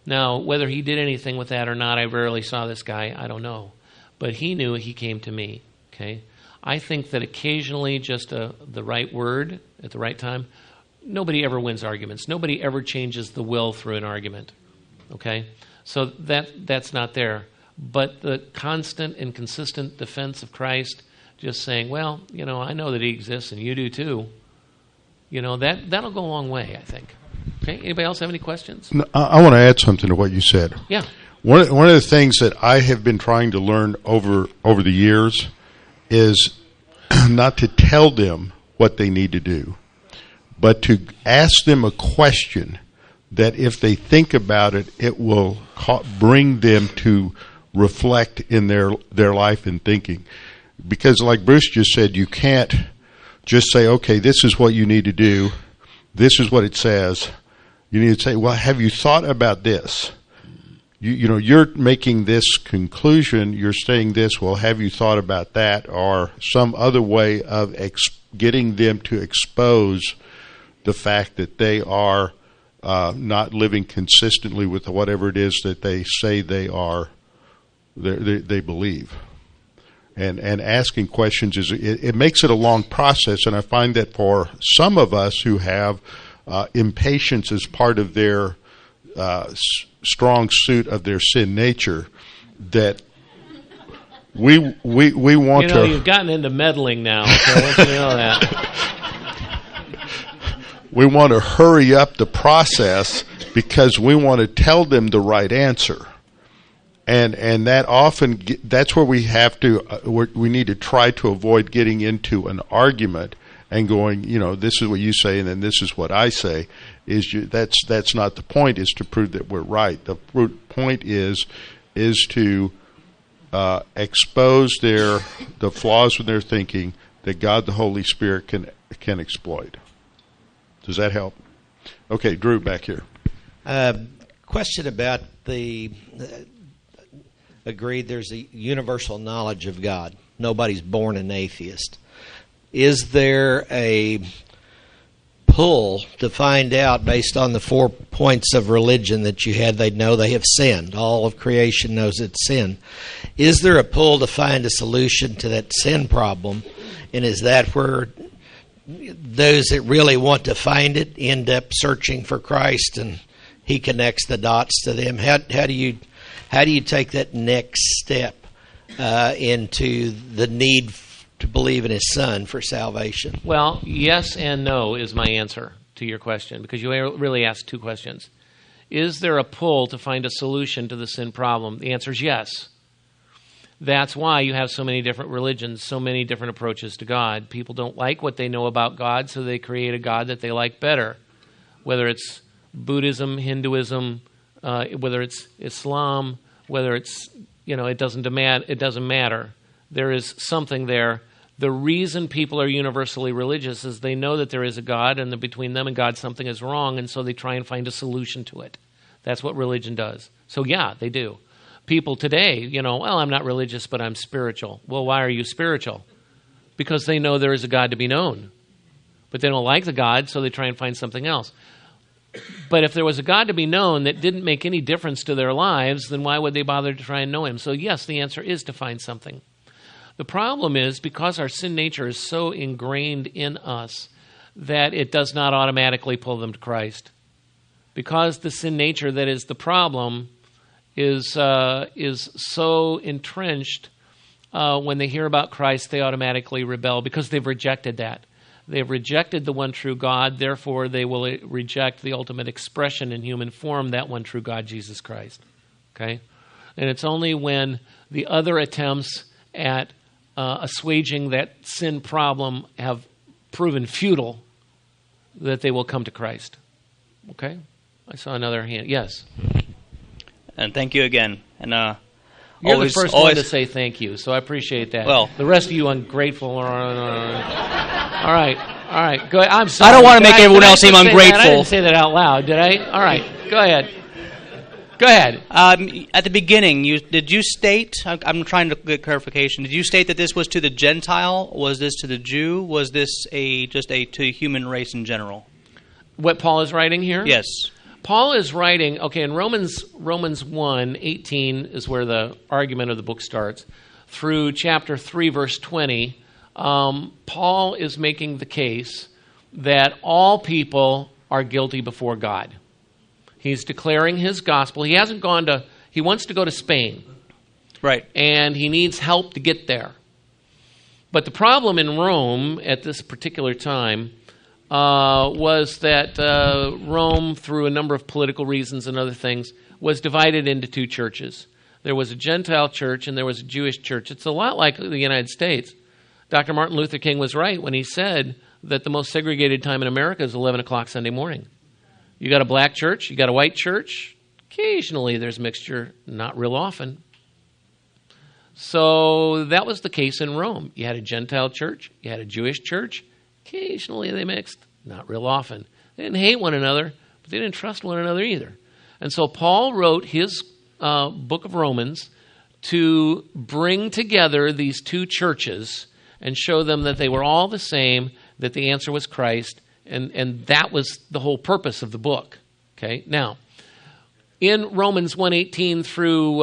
Now, whether he did anything with that or not, I rarely saw this guy. I don't know. But he knew he came to me. Okay? I think that occasionally just the right word at the right time. Nobody ever wins arguments. Nobody ever changes the will through an argument. Okay? So that's not there. But the constant and consistent defense of Christ, just saying, well, I know that he exists and you do too. That'll go a long way, I think. Okay, anybody else have any questions? I want to add something to what you said. Yeah. One of the things that I have been trying to learn over the years is not to tell them what they need to do, but to ask them a question that if they think about it, it will bring them to reflect in their life and thinking. Because like Bruce just said, you can't just say, okay, this is what you need to do. This is what it says. You need to say, well, have you thought about this? You know, you're making this conclusion, you're saying this, well, have you thought about that? Or some other way of getting them to expose the fact that they are not living consistently with whatever it is that they say they believe. And asking questions, it makes it a long process, and I find that for some of us who have impatience as part of their strong suit of their sin nature, that we want to. You've gotten into meddling now. So I want you to know that. We want to hurry up the process because we want to tell them the right answer, and that often that's where we have to. We need to try to avoid getting into an argument and going, this is what you say, and then this is what I say. That's not the point. Is to prove that we're right. The point is to expose the flaws in their thinking that God the Holy Spirit can exploit. Does that help? Okay, Drew, back here. Question about agreed there's a universal knowledge of God. Nobody's born an atheist. Is there a pull to find out, based on the 4 points of religion that you had, they know they have sinned? All of creation knows it's sin. Is there a pull to find a solution to that sin problem? And is that where those that really want to find it end up searching for Christ, and He connects the dots to them? How do you take that next step into the need to believe in His Son for salvation? Well, yes and no is my answer to your question, because you really asked two questions. Is there a pull to find a solution to the sin problem? The answer is yes. That's why you have so many different religions, so many different approaches to God. People don't like what they know about God, so they create a God that they like better. Whether it's Buddhism, Hinduism, whether it's Islam, whether it's, it doesn't matter. There is something there. The reason people are universally religious is they know that there is a God, and that between them and God something is wrong, and so they try and find a solution to it. That's what religion does. So yeah, they do. People today, well, I'm not religious, but I'm spiritual. Well, why are you spiritual? Because they know there is a God to be known. But they don't like the God, so they try and find something else. But if there was a God to be known that didn't make any difference to their lives, then why would they bother to try and know Him? So yes, the answer is to find something. The problem is, because our sin nature is so ingrained in us that it does not automatically pull them to Christ. Because the sin nature that is the problem is so entrenched, when they hear about Christ, they automatically rebel because they've rejected that. They've rejected the one true God, therefore they will reject the ultimate expression in human form, that one true God, Jesus Christ. Okay? And it's only when the other attempts at assuaging that sin problem have proven futile that they will come to Christ. Okay? I saw another hand. Yes? And thank you again. And you're the first one to say thank you, so I appreciate that. Well, the rest of you ungrateful. All right. Go ahead. I'm sorry. I don't want to make everyone else seem ungrateful. I didn't say that out loud, did I? All right. Go ahead. At the beginning, did you state? I'm trying to get clarification. Did you state that this was to the Gentile? Was this to the Jew? Was this just to the human race in general? What Paul is writing here? Yes. Paul is writing, in Romans 1:18 is where the argument of the book starts, through chapter 3, verse 20, Paul is making the case that all people are guilty before God. He's declaring his gospel. He wants to go to Spain. Right. And he needs help to get there. But the problem in Rome at this particular time was that Rome, through a number of political reasons and other things, was divided into two churches. There was a Gentile church and there was a Jewish church. It's a lot like the United States. Dr. Martin Luther King was right when he said that the most segregated time in America is 11 o'clock Sunday morning. You got a black church, you got a white church. Occasionally there's mixture, not real often. So that was the case in Rome. You had a Gentile church, you had a Jewish church. Occasionally they mixed, not real often. They didn't hate one another, but they didn't trust one another either. And so Paul wrote his book of Romans to bring together these two churches and show them that they were all the same, that the answer was Christ, and that was the whole purpose of the book. Okay, now, in Romans 1:18 through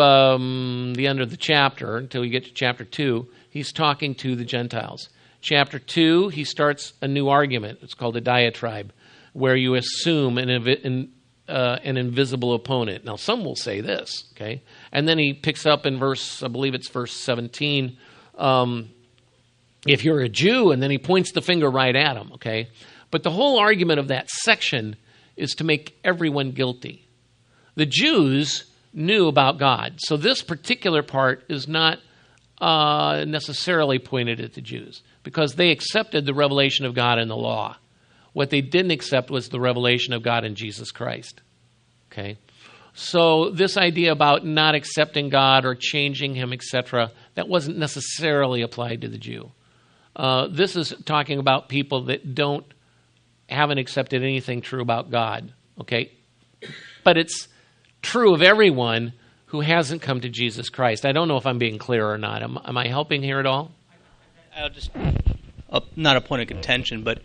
the end of the chapter, until we get to chapter 2, he's talking to the Gentiles. Chapter 2, he starts a new argument. It's called a diatribe, where you assume an invisible opponent. Now, some will say this, okay? And then he picks up in verse 17, if you're a Jew, and then he points the finger right at him, okay? But the whole argument of that section is to make everyone guilty. The Jews knew about God, so this particular part is not necessarily pointed at the Jews, because they accepted the revelation of God in the law. What they didn't accept was the revelation of God in Jesus Christ. Okay? So this idea about not accepting God or changing him, etc., that wasn't necessarily applied to the Jew. This is talking about people that haven't accepted anything true about God. Okay? But it's true of everyone who hasn't come to Jesus Christ. I don't know if I'm being clear or not. Am I helping here at all? I'll just, not a point of contention, but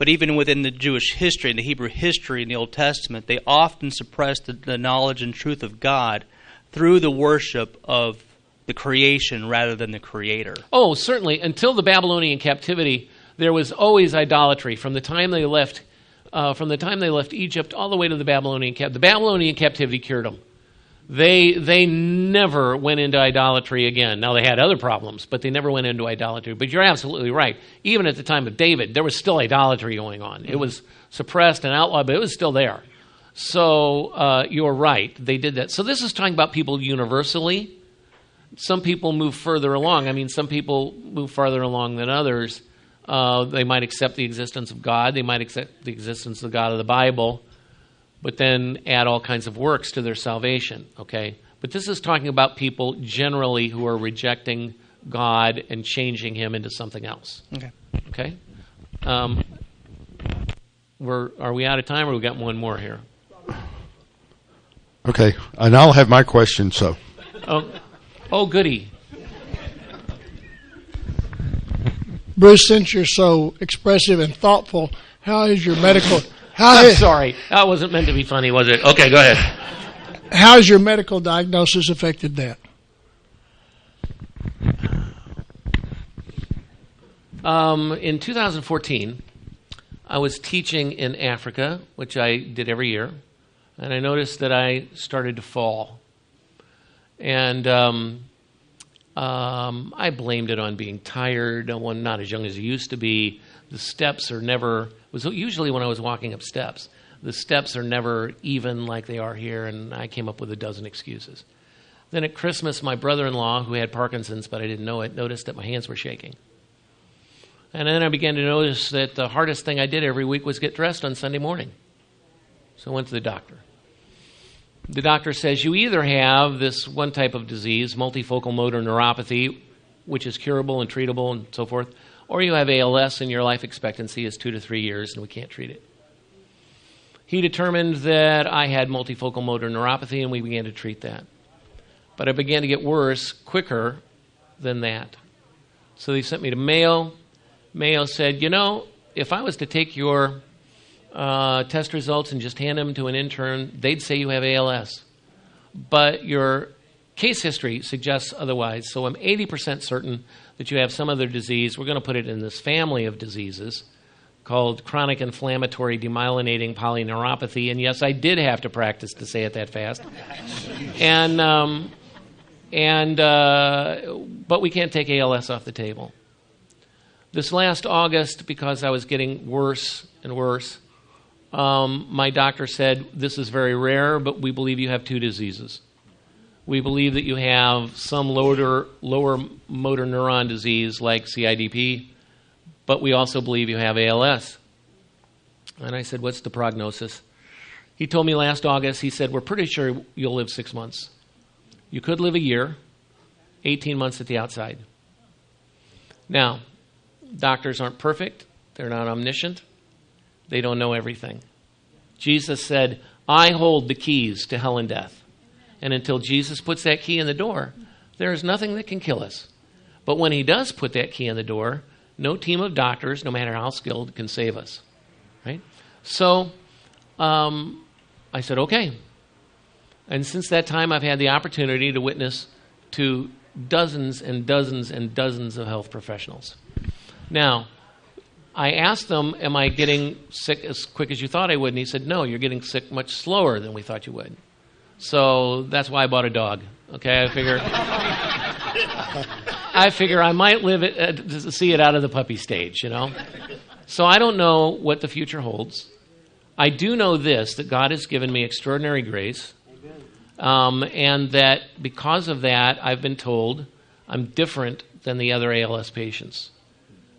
even within the Jewish history and the Hebrew history in the Old Testament, they often suppressed the knowledge and truth of God through the worship of the creation rather than the Creator. Oh, certainly. Until the Babylonian captivity, there was always idolatry from the time they left Egypt all the way to the Babylonian captivity. The Babylonian captivity cured them. They never went into idolatry again. Now, they had other problems, but they never went into idolatry. But you're absolutely right. Even at the time of David, there was still idolatry going on. It was suppressed and outlawed, but it was still there. So you're right. They did that. So this is talking about people universally. Some people move further along. I mean, some people move farther along than others. They might accept the existence of God. They might accept the existence of the God of the Bible, but then add all kinds of works to their salvation, okay? But this is talking about people generally who are rejecting God and changing him into something else. Okay? Are we out of time, or we got one more here? Okay, and I'll have my question, so. Oh, goody. Bruce, since you're so expressive and thoughtful, how is your medical... I'm sorry. That wasn't meant to be funny, was it? Okay, go ahead. How has your medical diagnosis affected that? In 2014, I was teaching in Africa, which I did every year, and I noticed that I started to fall. And I blamed it on being tired, not as young as I used to be. The steps are never... was usually when I was walking up steps. The steps are never even like they are here, and I came up with a dozen excuses. Then at Christmas, my brother-in-law, who had Parkinson's, but I didn't know it, noticed that my hands were shaking. And then I began to notice that the hardest thing I did every week was get dressed on Sunday morning. So I went to the doctor. The doctor says, you either have this one type of disease, multifocal motor neuropathy, which is curable and treatable and so forth, or you have ALS and your life expectancy is 2 to 3 years and we can't treat it. He determined that I had multifocal motor neuropathy and we began to treat that. But it began to get worse quicker than that. So they sent me to Mayo. Mayo said, if I was to take your test results and just hand them to an intern, they'd say you have ALS. But your case history suggests otherwise, so I'm 80% certain that you have some other disease. We're going to put it in this family of diseases called chronic inflammatory demyelinating polyneuropathy. And yes, I did have to practice to say it that fast. But we can't take ALS off the table. This last August, because I was getting worse and worse, my doctor said, this is very rare, but we believe you have 2 diseases. We believe that you have some lower motor neuron disease like CIDP, but we also believe you have ALS. And I said, what's the prognosis? He told me last August, he said, we're pretty sure you'll live 6 months. You could live a year, 18 months at the outside. Now, doctors aren't perfect. They're not omniscient. They don't know everything. Jesus said, I hold the keys to hell and death. And until Jesus puts that key in the door, there is nothing that can kill us. But when he does put that key in the door, no team of doctors, no matter how skilled, can save us. Right? So I said, okay. And since that time, I've had the opportunity to witness to dozens and dozens and dozens of health professionals. Now, I asked them, am I getting sick as quick as you thought I would? And he said, no, you're getting sick much slower than we thought you would. So that's why I bought a dog. Okay, I figure I might live to see it out of the puppy stage, you know. So I don't know what the future holds. I do know this, that God has given me extraordinary grace, and that because of that, I've been told I'm different than the other ALS patients.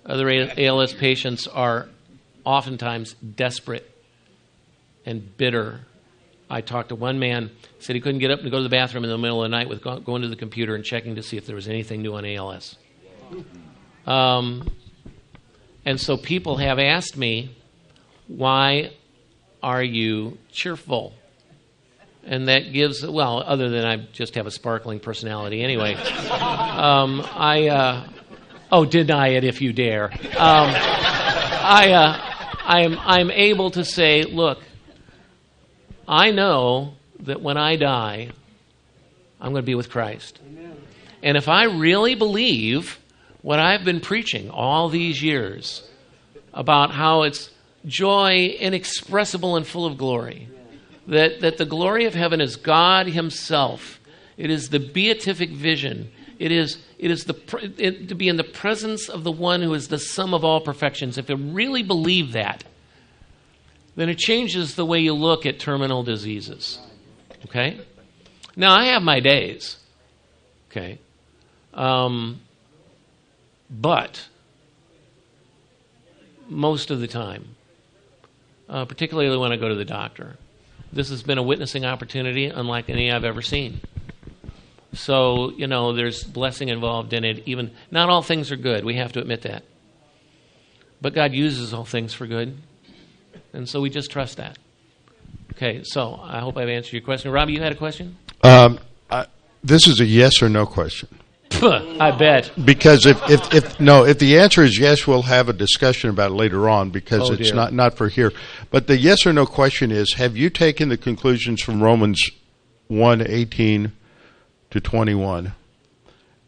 Other ALS patients are oftentimes desperate and bitter. I talked to one man, said he couldn't get up and go to the bathroom in the middle of the night with going to the computer and checking to see if there was anything new on ALS. And so people have asked me, why are you cheerful? And that gives, well, other than I just have a sparkling personality anyway. Deny it if you dare. I'm able to say, look, I know that when I die, I'm going to be with Christ. Amen. And if I really believe what I've been preaching all these years about how it's joy inexpressible and full of glory, that the glory of heaven is God himself, it is the beatific vision, it is to be in the presence of the one who is the sum of all perfections. If you really believe that, then it changes the way you look at terminal diseases. Okay? Now, I have my days. Okay? But most of the time, particularly when I go to the doctor, this has been a witnessing opportunity unlike any I've ever seen. So, there's blessing involved in it. Even not all things are good. We have to admit that. But God uses all things for good. And so we just trust that. Okay, so I hope I've answered your question. Robbie, you had a question? This is a yes or no question. I bet. Because if the answer is yes, we'll have a discussion about it later on because it's not for here. But the yes or no question is, have you taken the conclusions from Romans 1:18 to 21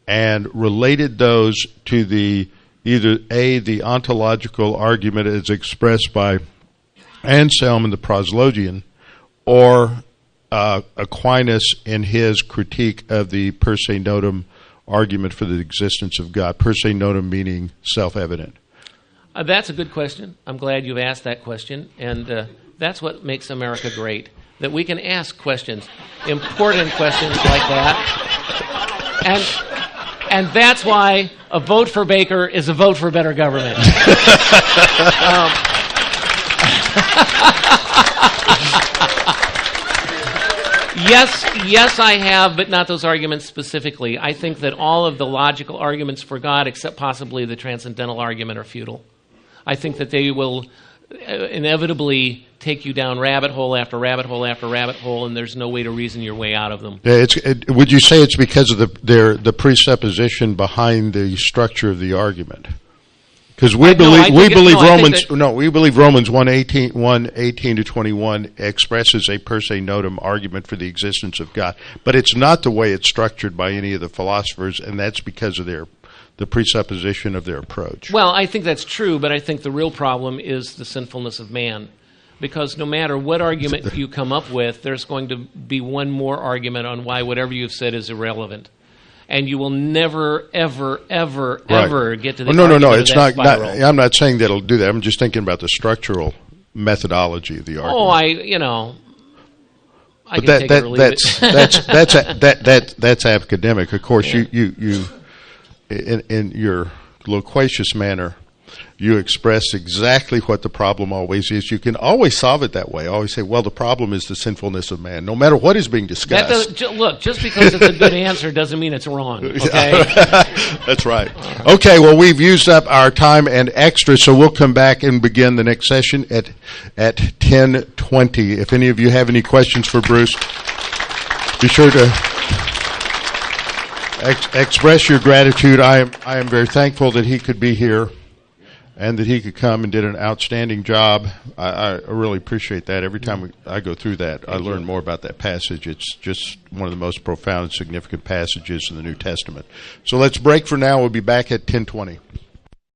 and related those to the ontological argument as expressed by Anselm in the Proslogian, or Aquinas in his critique of the per se notum argument for the existence of God, per se notum meaning self-evident? That's a good question. I'm glad you've asked that question, and that's what makes America great, that we can ask questions, important questions like that, and that's why a vote for Baker is a vote for better government. Yes, I have, but not those arguments specifically. I think that all of the logical arguments for God, except possibly the transcendental argument, are futile. I think that they will inevitably take you down rabbit hole after rabbit hole after rabbit hole, and there's no way to reason your way out of them. Would you say it's because of the presupposition behind the structure of the argument? Because we believe Romans 1:18 to 21 expresses a per se notum argument for the existence of God, but it's not the way it's structured by any of the philosophers, and that's because of the presupposition of their approach. Well, I think that's true, but I think the real problem is the sinfulness of man. Because no matter what argument you come up with, there's going to be one more argument on why whatever you've said is irrelevant. And you will never, ever, ever, ever get to the argument No. of It's that not. spiral. I'm not saying that it'll do that. I'm just thinking about the structural methodology of the argument. I can take it or leave it. That's academic. Of course, you in your loquacious manner You express exactly what the problem always is. You can always solve it that way. Always say, well, the problem is the sinfulness of man, no matter what is being discussed. Look, just because it's a good answer doesn't mean it's wrong, okay? That's right. Okay, well, we've used up our time and extra, so we'll come back and begin the next session at 10:20. If any of you have any questions for Bruce, be sure to express your gratitude. I am very thankful that he could be here and that he could come and did an outstanding job. I really appreciate that. Every time I go through that, I learn more about that passage. It's just one of the most profound and significant passages in the New Testament. So let's break for now. We'll be back at 10:20.